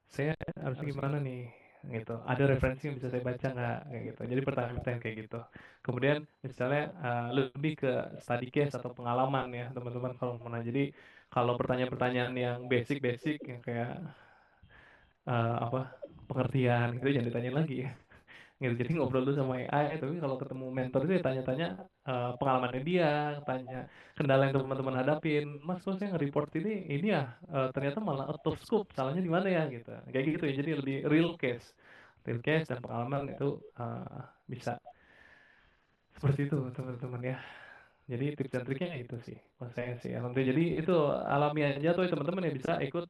Saya harusnya gimana nih? Gitu. Ada referensi yang bisa saya baca nggak? Kayak gitu. Jadi pertanyaan-pertanyaan kayak gitu. Kemudian misalnya lebih ke study case atau pengalaman ya teman-teman kalau mau nanya. Jadi kalau pertanyaan-pertanyaan yang basic-basic yang kayak apa pengertian gitu jangan ditanya lagi ya gitu. Jadi ngobrol dulu sama AI, tapi kalau ketemu mentor itu ya tanya-tanya pengalamannya dia, tanya kendala yang teman-teman hadapin. Mas, kok saya nge-report ini ya ternyata malah out of scope, salahnya di mana ya gitu. Kayak gitu ya. Jadi lebih real case dan pengalaman itu bisa seperti itu teman-teman ya. Jadi tips dan triknya itu sih, mas saya sih. Alhamdulillah. Jadi itu alami aja tuh teman-teman yang bisa ikut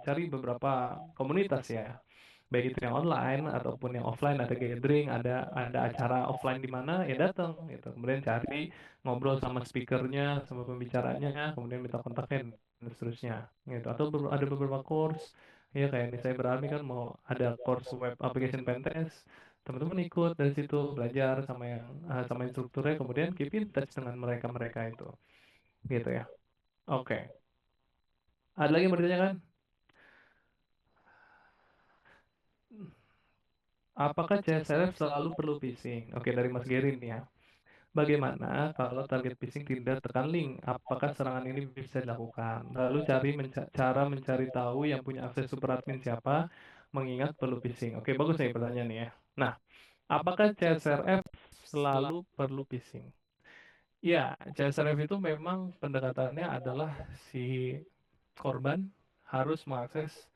cari beberapa komunitas ya, baik itu yang online ataupun yang offline. Ada gathering, ada acara offline di mana ya datang gitu. Kemudian cari ngobrol sama speakernya, sama pembicaranya, kemudian minta kontaknya dan seterusnya gitu. Atau ada beberapa course ya kayak ini saya berani kan mau ada course web application pentest, teman-teman ikut dari situ belajar sama yang sama instrukturnya, kemudian keep in touch dengan mereka-mereka itu. gitu ya. Oke. Ada lagi yang mau ditanyakan? Apakah CSRF selalu perlu phishing? Oke, dari Mas Gerin ya. Bagaimana kalau target phishing tidak tekan link? Apakah serangan ini bisa dilakukan? Lalu cara mencari tahu yang punya akses super admin siapa, mengingat perlu phishing. Oke, bagus nih pertanyaannya ya. Nah, apakah CSRF selalu perlu phishing? Ya, CSRF itu memang pendekatannya adalah si korban harus mengakses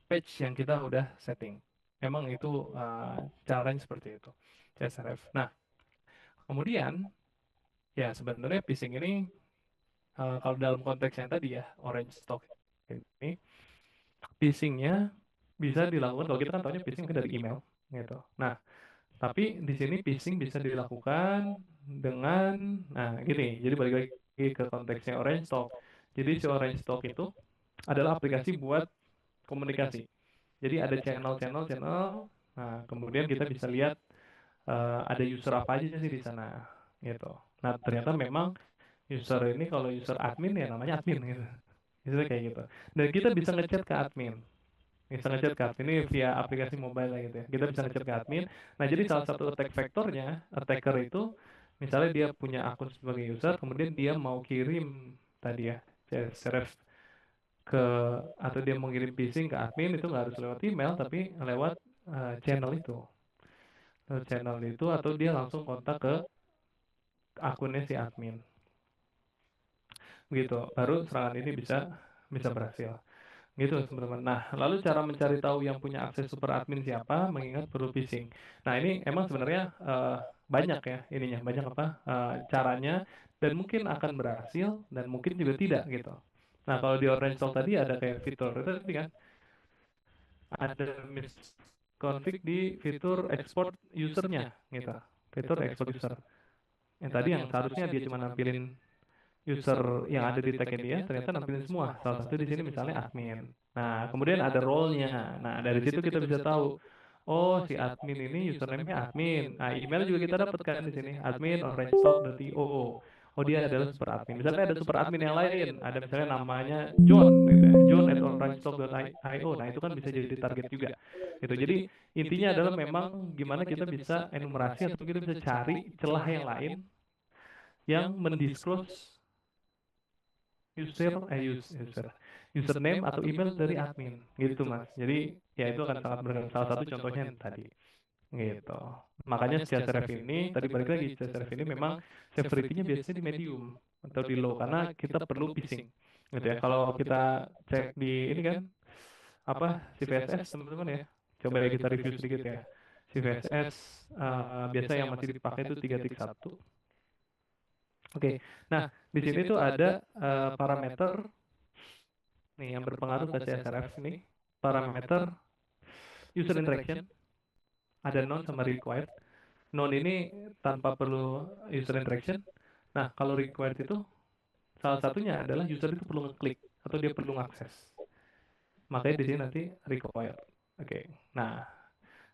page yang kita udah setting. Memang itu caranya seperti itu, CSRF. Nah, kemudian ya sebenarnya phishing ini kalau dalam konteks yang tadi ya Orange Stock ini phishingnya bisa dilakukan kalau kita kan tahunya phishing mungkin dari email gitu. Nah, tapi di sini phishing bisa dilakukan dengan gini. Jadi balik lagi ke konteksnya Orange Stock. Jadi si Orange Stock itu adalah aplikasi buat komunikasi. Jadi ada channel-channel. Nah, kemudian kita bisa lihat ada user apa aja sih di sana gitu. Nah, ternyata memang user ini kalau user admin ya namanya admin gitu. Misalnya kayak gitu. Dan kita bisa ngechat ke admin. Bisa ngechat ke admin ini via aplikasi mobile lah gitu ya. Kita bisa ngechat ke admin. Nah, jadi salah satu attack vectornya, attacker itu misalnya dia punya akun sebagai user, kemudian dia mau kirim tadi ya, CSRF ke atau dia mau kirim phishing ke admin itu nggak harus lewat email tapi lewat channel itu. Lewat channel itu atau dia langsung kontak ke akunnya si admin. Gitu. Baru serangan ini bisa bisa berhasil. Gitu teman-teman. Nah, lalu cara mencari tahu yang punya akses super admin siapa, mengingat perlu phishing. Nah, ini emang sebenarnya banyak ya ininya, banyak apa caranya dan mungkin akan berhasil dan mungkin juga tidak gitu. Nah, kalau di Orange Talk tadi ada kayak fitur itu tadi kan ada miskonfig di fitur export usernya gitu. Fitur export user. Yang tadi yang seharusnya dia cuma nampilin user yang ada di tagnya dia ternyata nampilin semua. Salah satu di sini misalnya admin. Nah, kemudian ada role-nya. Nah, dari situ kita bisa tahu, oh si admin ini username-nya admin. Nah, email juga kita dapatkan di sini, admin orangetalk.io. Oh, dia adalah super admin. Misalnya ada super admin yang lain, ada misalnya namanya John, gitu ya. John at orangetalk.io. Nah, itu kan bisa jadi target juga. Gitu. Jadi intinya adalah memang gimana kita bisa enumerasi atau kita bisa cari celah yang lain yang mendisclose user username atau email dari admin gitu mas. Jadi ya itu akan sangat berguna. Salah satu contohnya yang tadi gitu. Makanya CSRF ini tadi balik lagi CSRF ini memang severity-nya biasanya di medium atau di low karena kita perlu phishing gitu ya. Kalau kita cek di ini kan apa CVSS teman-teman ya. Coba ya kita review sedikit ya. CVSS biasa yang masih dipakai itu 3.1. Oke. Nah, di sini tuh ada parameter nih yang berpengaruh ke CSRF ini. Parameter user interaction ada non sama required. Non ini tanpa perlu user interaction. Nah, kalau required itu salah satunya adalah user itu perlu ngeklik atau dia perlu ngakses. Makanya di sini nanti required. Oke. Nah,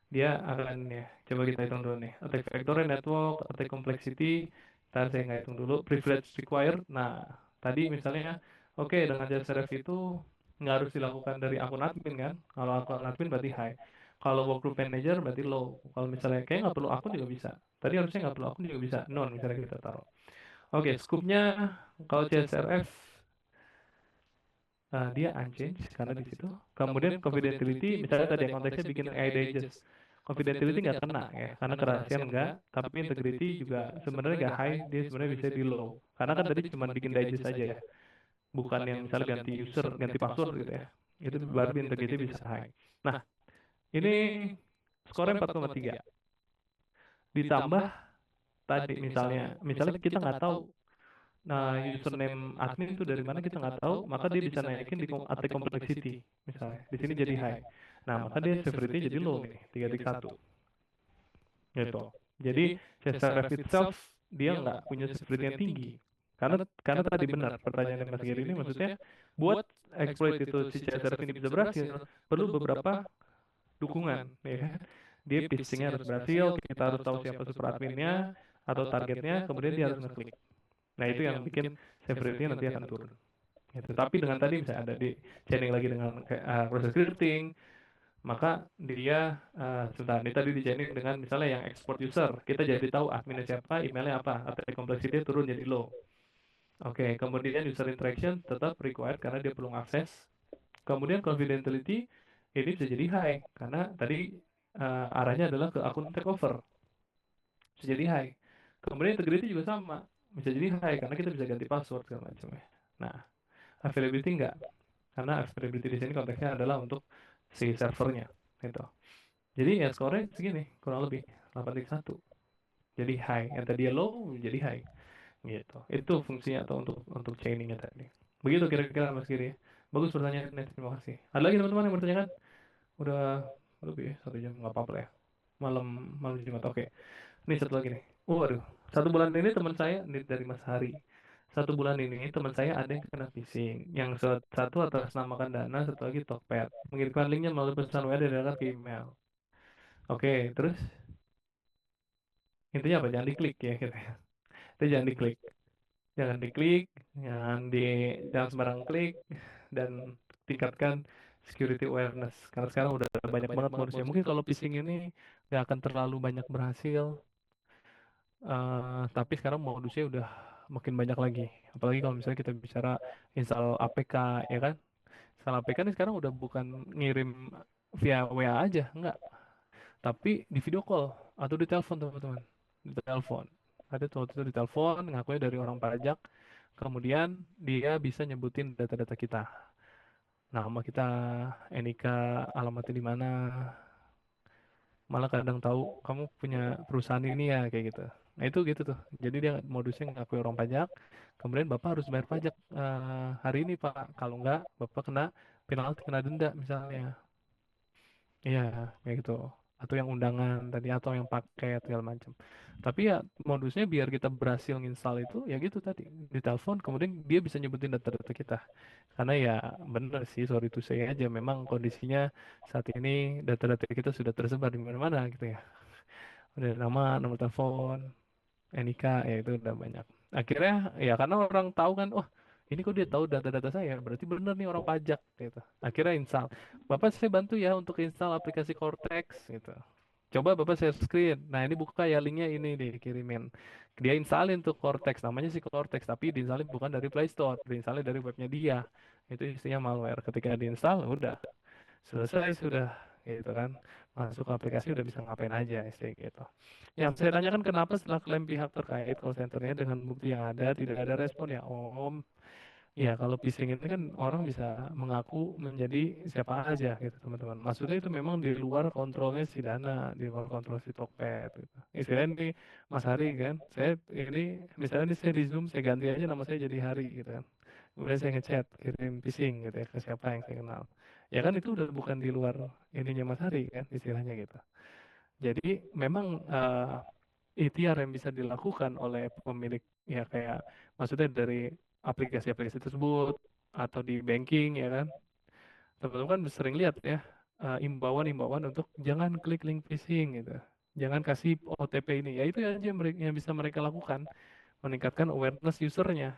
dia akan ya coba kita hitung dulu nih. Attack vector network, attack complexity. Ntar saya nggak hitung dulu. Privilege required. Nah, tadi misalnya oke dengan CSRF itu nggak harus dilakukan dari akun admin kan? Kalau akun admin berarti high. Kalau workgroup manager berarti low. Kalau misalnya kayak nggak perlu akun juga bisa. Tadi harusnya nggak perlu akun juga bisa. Non misalnya kita taruh. Oke, scope-nya kalau CSRF dia unchanged karena di situ. Kemudian confidentiality, misalnya tadi yang konteksnya bikin AI digest. Confidentiality nggak kena ya, karena kerahasiaan nggak. Tapi integrity juga sebenarnya nggak high, dia sebenarnya bisa di low. Karena kan tadi cuma bikin digest aja ya, bukan yang misalnya ganti user, ganti password gitu ya. Itu baru integrity bisa high. Nah, ini skornya 4,3. Ditambah tadi misalnya kita nggak tahu. Nah, username admin itu dari mana kita nggak tahu, maka dia bisa naikin di attack complexity misalnya. Di sini jadi high. Nah, maka dia severity jadi low nih, 3.1 gitu. Jadi CSRF itself dia nggak punya severity yang tinggi. Karena tadi benar pertanyaan Mas Giri ini maksudnya buat exploit itu si CSRF ini bisa berhasil perlu beberapa dukungan ya kan. Dia phishingnya harus berhasil, kita harus tahu siapa super adminnya atau targetnya, kemudian dia harus ngeklik. Nah itu yang bikin save rate-nya nanti akan turun. Gitu. Tapi dengan tadi misalnya ada di chaining lagi dengan kayak proses scripting, maka dia sebentar ini tadi di chaining dengan misalnya yang export user, kita jadi tahu adminnya siapa, emailnya apa, atau complexity turun jadi low. Oke, kemudian user interaction tetap required karena dia perlu akses. Kemudian confidentiality ini bisa jadi high karena tadi arahnya adalah ke akun takeover, bisa jadi high. Kemudian integrity juga sama, bisa jadi high karena kita bisa ganti password segala macam ya. Nah, availability enggak, karena availability di sini konteksnya adalah untuk si servernya gitu. Jadi ya skornya segini kurang lebih 8,1. Jadi high, yang tadi low jadi high gitu. Itu fungsinya atau untuk chainingnya tadi. Begitu kira-kira Mas Giri ya. Bagus pertanyaannya, terima kasih. Ada lagi teman-teman yang bertanya kan? Udah lebih ya, 1 jam nggak apa-apa lah ya. Malam malam Jumat. Oke. Ini satu lagi nih. Waduh, 1 bulan ini teman saya ini dari Mas Hari. 1 bulan ini teman saya ada yang kena phishing. Yang satu atas namakan Dana, satu lagi Tokped. Mengirimkan linknya melalui pesan WA dan ke email. Oke, terus intinya apa? Jangan diklik ya, gitu. Itu jangan diklik. Jangan diklik, jangan di jangan sembarang klik dan tingkatkan security awareness. Karena sekarang udah banyak banget modusnya. Mungkin kalau phishing ini nggak akan terlalu banyak berhasil, tapi sekarang modusnya udah makin banyak lagi. Apalagi kalau misalnya kita bicara install APK, ya kan? Install APK ini sekarang udah bukan ngirim via WA aja, enggak. Tapi di video call atau di telepon teman-teman. Di telepon. Ada tuh waktu itu di telepon, ngakunya dari orang pajak. Kemudian dia bisa nyebutin data-data kita. Nama kita, NIK, alamatnya di mana, malah kadang tahu kamu punya perusahaan ini ya kayak gitu. Nah itu gitu tuh. Jadi dia modusnya ngakui orang pajak, kemudian bapak harus bayar pajak hari ini pak. Kalau enggak, bapak kena penalti, kena denda misalnya. Iya, kayak gitu. Atau yang undangan tadi atau yang paket segala macam. Tapi ya modusnya biar kita berhasil nginstal itu ya gitu tadi di telepon, kemudian dia bisa nyebutin data-data kita. Karena ya bener sih, sorry to say aja, memang kondisinya saat ini data-data kita sudah tersebar di mana-mana gitu ya. Udah nama, nomor telepon, NIK, ya itu udah banyak. Akhirnya ya karena orang tahu kan, oh ini kok dia tahu data-data saya, berarti bener nih orang pajak gitu. Akhirnya install. Bapak saya bantu ya untuk install aplikasi Cortex gitu. Coba Bapak share screen. Nah ini buka ya linknya ini dikirimin. Dia installin tuh Cortex, namanya sih Cortex, tapi diinstalin bukan dari Play Store, diinstalin dari webnya dia. Itu isinya malware. Ketika diinstal, udah selesai sudah gitu kan, masuk ke aplikasi udah bisa ngapain aja sih gitu. Yang saya tanyakan kenapa setelah klaim pihak terkait call centernya dengan bukti yang ada tidak ada respon ya om. Ya kalau phishing ini kan orang bisa mengaku menjadi siapa aja gitu teman-teman. Maksudnya itu memang di luar kontrolnya si Dana, di luar kontrol si Tokped gitu. Istilahnya nih Mas Hari kan, saya ini misalnya nih saya di Zoom saya ganti aja nama saya jadi Hari gitu kan. Kemudian saya ngechat kirim phishing gitu ya ke siapa yang saya kenal. Ya kan itu udah bukan di luar ininya Mas Hari kan istilahnya gitu. Jadi memang ikhtiar yang bisa dilakukan oleh pemilik ya kayak maksudnya dari aplikasi-aplikasi tersebut atau di banking ya kan. Teman-teman kan sering lihat ya imbauan-imbauan untuk jangan klik link phishing gitu. Jangan kasih OTP ini. Ya itu aja yang bisa mereka lakukan, meningkatkan awareness usernya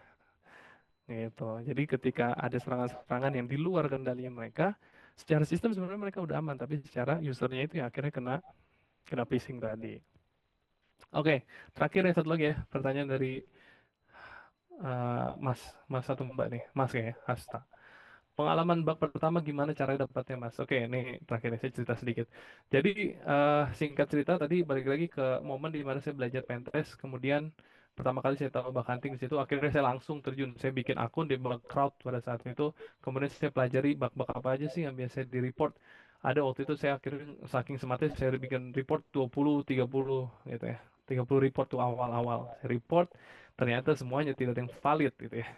gitu. Jadi ketika ada serangan-serangan yang di luar kendali mereka, secara sistem sebenarnya mereka udah aman, tapi secara usernya itu ya akhirnya kena kena phishing tadi. Oke, terakhir ya satu lagi ya pertanyaan dari Mas, Mas atau Mbak nih, Mas ya, Hasta. Pengalaman bak pertama gimana cara dapatnya Mas? Oke, ini terakhir nih, saya cerita sedikit. Jadi singkat cerita tadi balik lagi ke momen di mana saya belajar Pinterest, kemudian pertama kali saya tahu bug hunting di situ, akhirnya saya langsung terjun, saya bikin akun di bug crowd pada saat itu, kemudian saya pelajari bug-bug apa aja sih yang biasa di report. Ada waktu itu saya akhirnya saking semangatnya saya bikin report 20, 30 gitu ya. 30 report tuh awal-awal. Saya report, ternyata semuanya tidak ada yang valid gitu ya.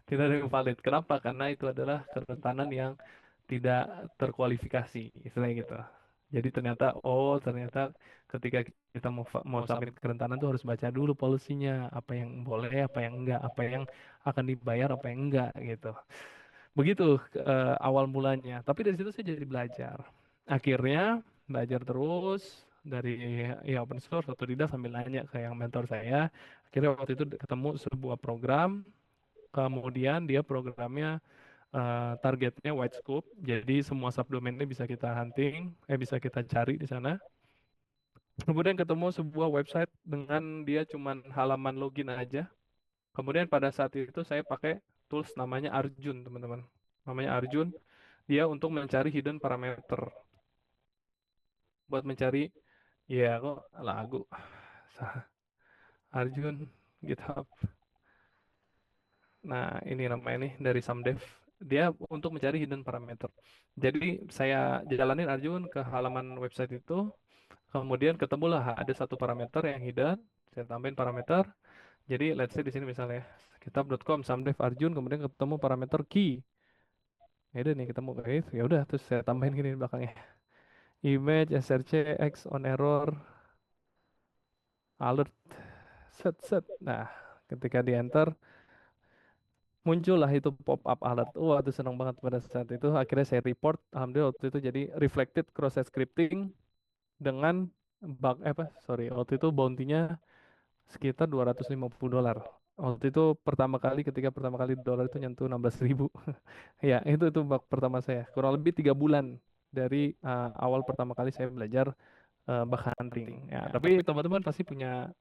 Tidak ada yang valid. Kenapa? Karena itu adalah kerentanan yang tidak terkualifikasi, istilahnya gitu. Jadi ternyata, oh ternyata ketika kita mau submit kerentanan tuh harus baca dulu polisinya, apa yang boleh, apa yang enggak, apa yang akan dibayar, apa yang enggak gitu. Begitu awal mulanya. Tapi dari situ saya jadi belajar. Akhirnya belajar terus. dari ya open source otodidak sambil nanya ke yang mentor saya. Akhirnya waktu itu ketemu sebuah program, kemudian dia programnya targetnya wide scope, jadi semua subdomainnya bisa kita hunting, bisa kita cari di sana. Kemudian ketemu sebuah website dengan dia cuman halaman login aja. Kemudian pada saat itu saya pakai tools namanya Arjun, teman-teman. Namanya Arjun, dia untuk mencari hidden parameter. Buat mencari, ya kok lagu. Arjun, GitHub. Nah, ini namanya nih dari Samdev. Dia untuk mencari hidden parameter. Jadi saya jalanin Arjun ke halaman website itu, kemudian ketemulah ada satu parameter yang hidden. Saya tambahin parameter. Jadi let's say di sini misalnya kitab.com Samdev Arjun, kemudian ketemu parameter key. Ya udah nih ketemu kayak gitu. Ya udah terus saya tambahin gini di belakangnya. Image src x on error alert set set. Nah, ketika di enter muncullah itu pop up alert. Wah, itu senang banget pada saat itu. Akhirnya saya report. Alhamdulillah waktu itu jadi reflected cross site scripting dengan bug apa? Sorry, waktu itu bounty-nya sekitar $250. Waktu itu pertama kali ketika pertama kali dolar itu nyentuh 16.000. Ya, itu bug pertama saya. Kurang lebih 3 bulan dari awal pertama kali saya belajar bug hunting. Ya, tapi teman-teman pasti punya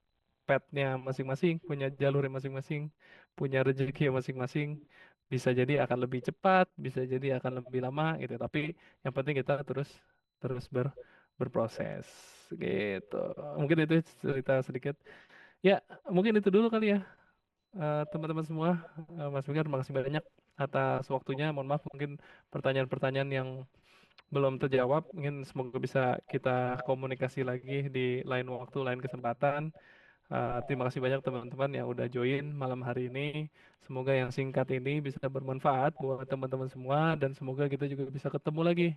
petnya masing-masing, punya jalurnya masing-masing, punya rezeki masing-masing. Bisa jadi akan lebih cepat, bisa jadi akan lebih lama gitu. Tapi yang penting kita terus terus berproses gitu. Mungkin itu cerita sedikit. Ya, mungkin itu dulu kali ya, teman-teman semua. Mas Fikar, terima kasih banyak atas waktunya. Mohon maaf mungkin pertanyaan-pertanyaan yang belum terjawab. Mungkin semoga bisa kita komunikasi lagi di lain waktu, lain kesempatan. Terima kasih banyak teman-teman yang udah join malam hari ini. Semoga yang singkat ini bisa bermanfaat buat teman-teman semua dan semoga kita juga bisa ketemu lagi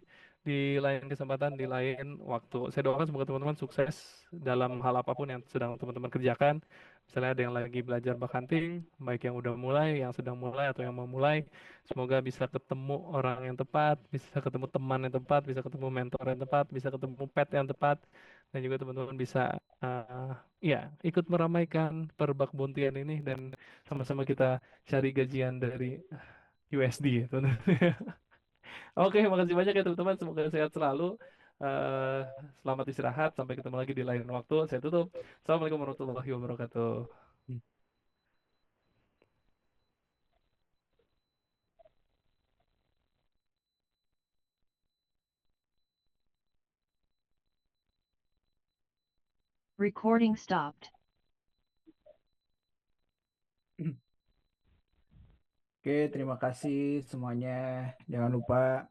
di lain kesempatan, di lain waktu. Saya doakan semoga teman-teman sukses dalam hal apapun yang sedang teman-teman kerjakan. Misalnya ada yang lagi belajar bug hunting, baik yang udah mulai, yang sedang mulai atau yang mau mulai. Semoga bisa ketemu orang yang tepat, bisa ketemu teman yang tepat, bisa ketemu mentor yang tepat, bisa ketemu pet yang tepat, dan juga teman-teman bisa ya, ikut meramaikan perbak bontian ini dan sama-sama kita cari gajian dari USD ya, teman. Oke, makasih banyak ya teman-teman. Semoga sehat selalu. Eh, Selamat istirahat. Sampai ketemu lagi di lain waktu. Saya tutup. Assalamualaikum warahmatullahi wabarakatuh. Recording stopped. Oke, terima kasih semuanya. Jangan lupa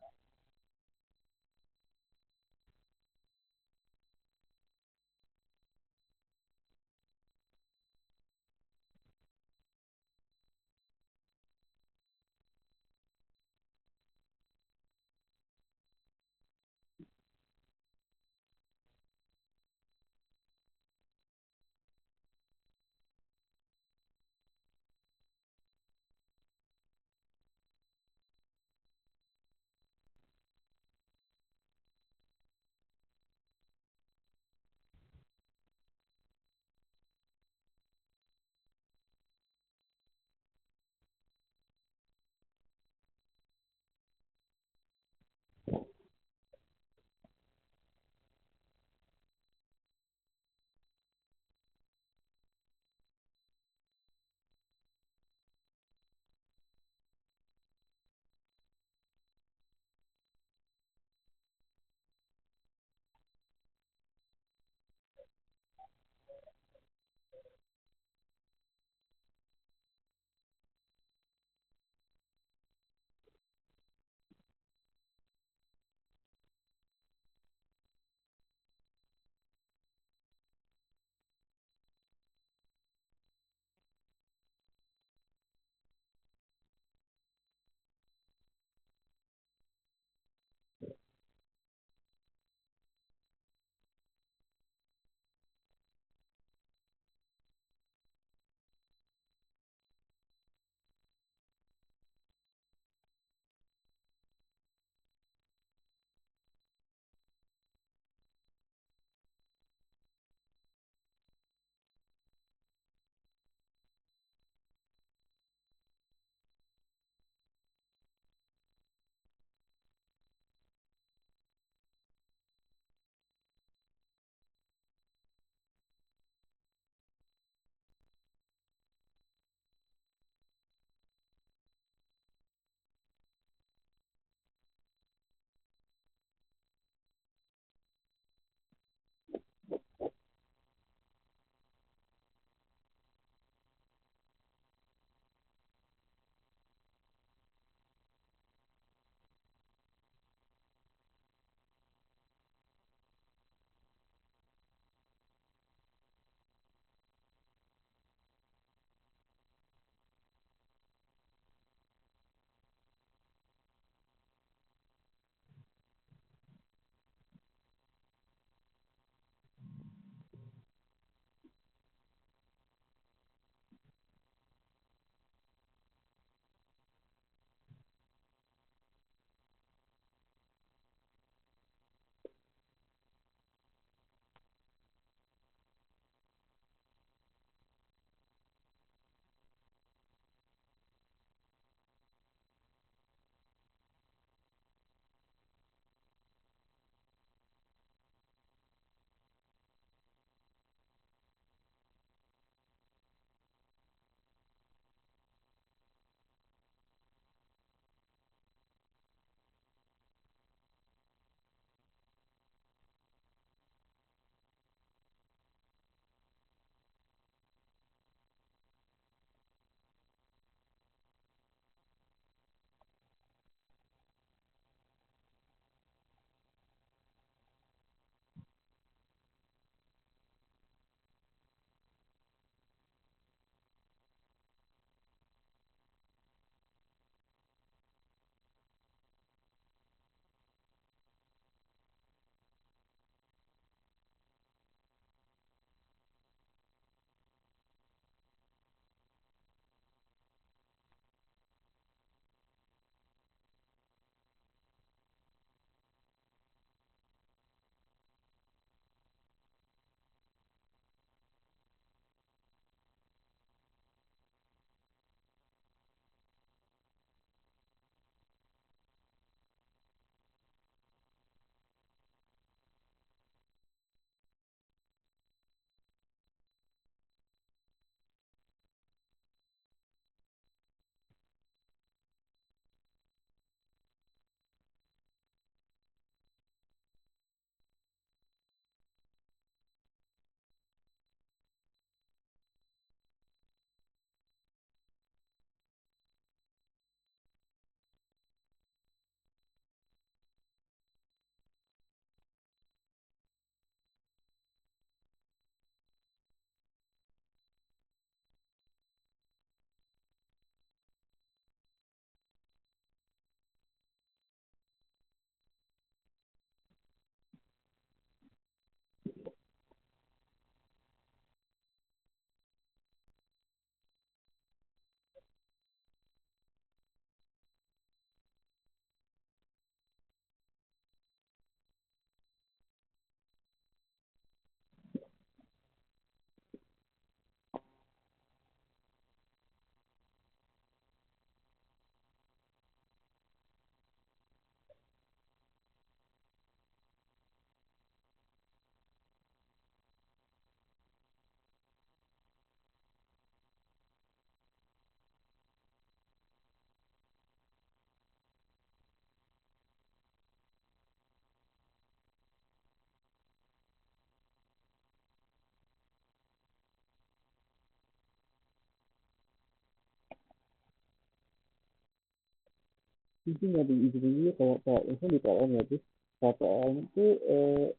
itu nggak diizinin juga kayak kayak misalnya di PLN ya tuh kayak PLN itu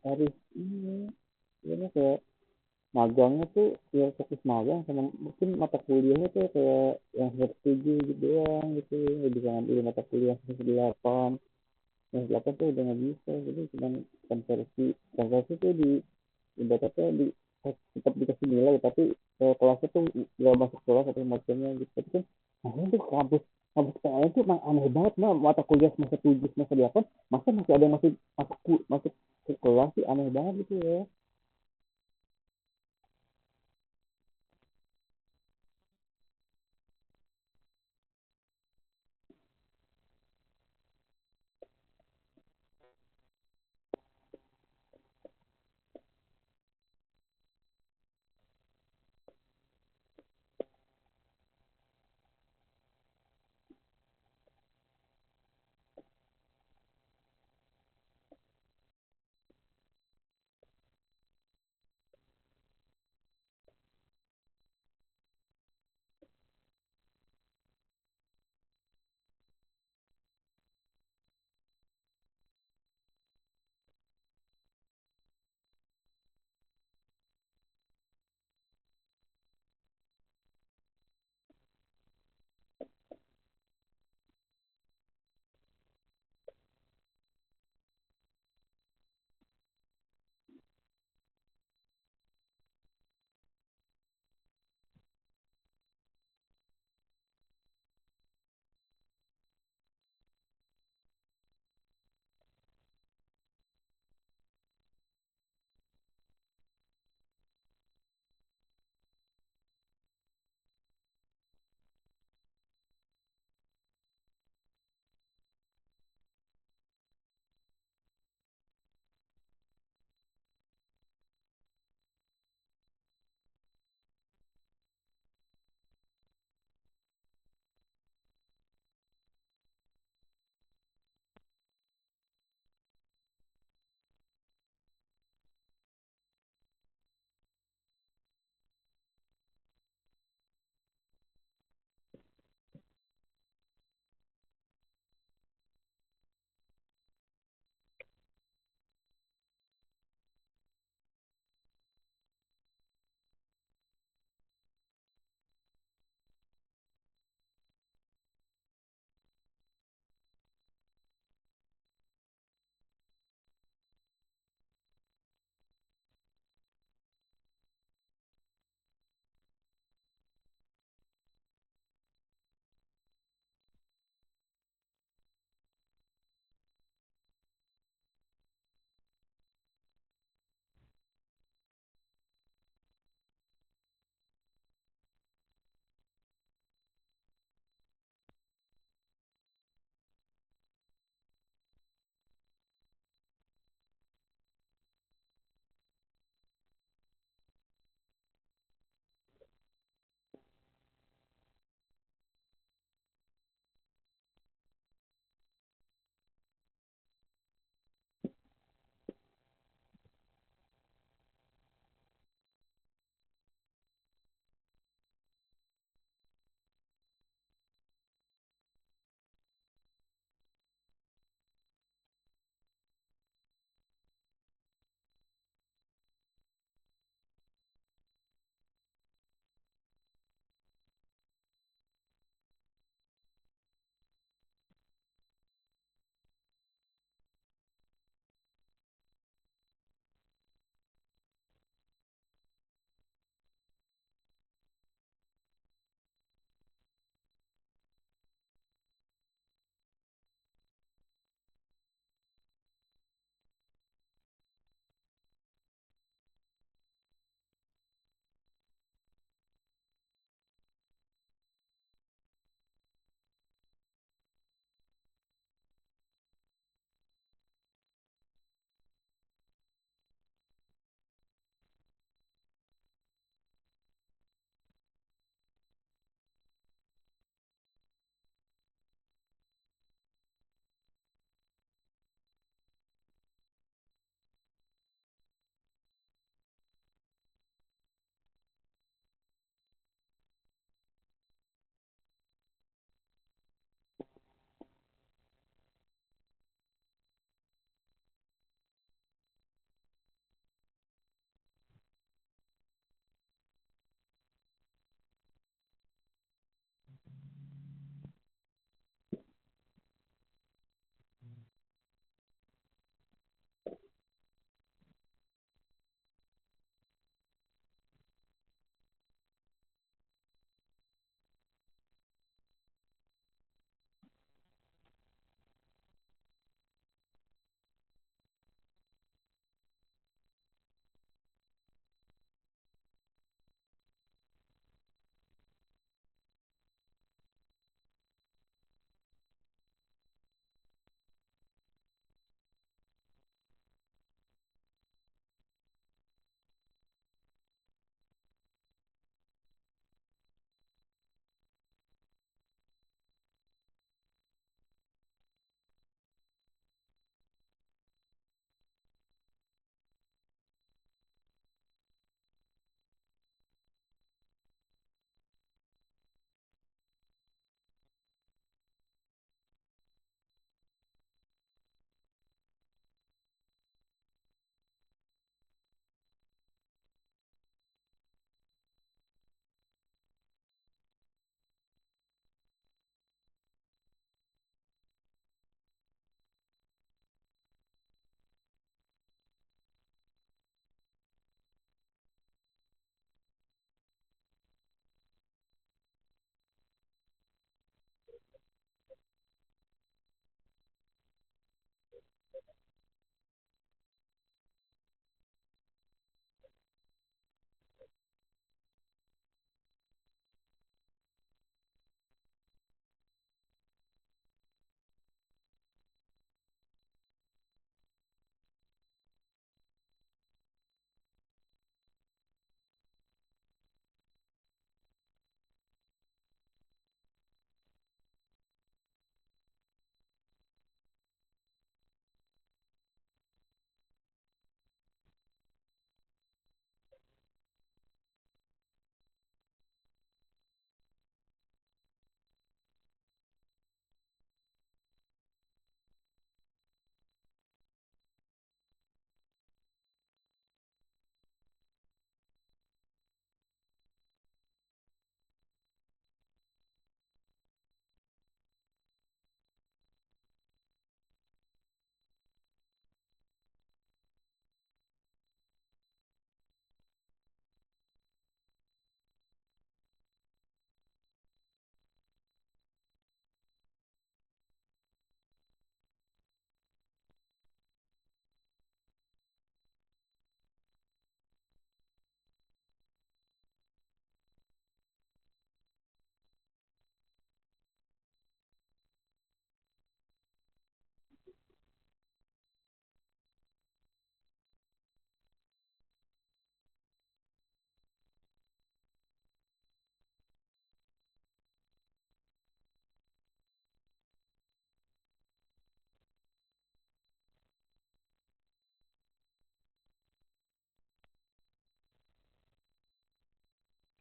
harus ini ya kayak magangnya tuh ya fokus magang sama mungkin mata kuliahnya tuh kayak yang semester 7 gitu doang gitu jadi jangan ngambil mata kuliah semester 8 semester 8 tuh udah nggak bisa jadi cuma konversi konversi tuh di ibaratnya di tetap dikasih nilai tapi kelasnya tuh nggak masuk kelas atau macamnya gitu tapi kan makanya tuh kampus kampus PLN tuh emang aneh banget mah mata kuliah semester 7 semester 8 masa masih ada yang masih masuk masuk ke kelas sih aneh banget gitu ya.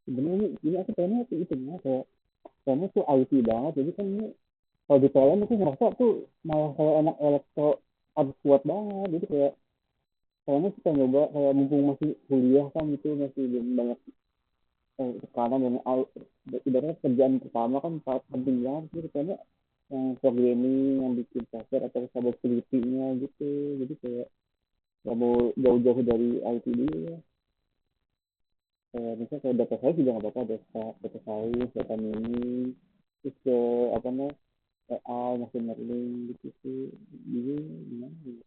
sebenarnya ini aku pengennya tuh itu ya, kayak pengennya tuh IT banget, jadi kan ini kalau di PLN aku ngerasa tuh malah kayak anak elektro harus kuat banget, jadi kayak kayaknya kita nyoba kayak mumpung masih kuliah kan itu masih belum banyak tekanan dan ibaratnya kerjaan pertama kan penting banget gitu kayaknya yang programming yang bikin software atau cybersecurity-nya gitu, jadi kayak nggak mau jauh-jauh dari IT dulu ya, kayak misalnya kayak data science juga nggak apa-apa, data science, data mining, terus ke apa namanya AI, machine learning gitu sih, gitu gimana ya.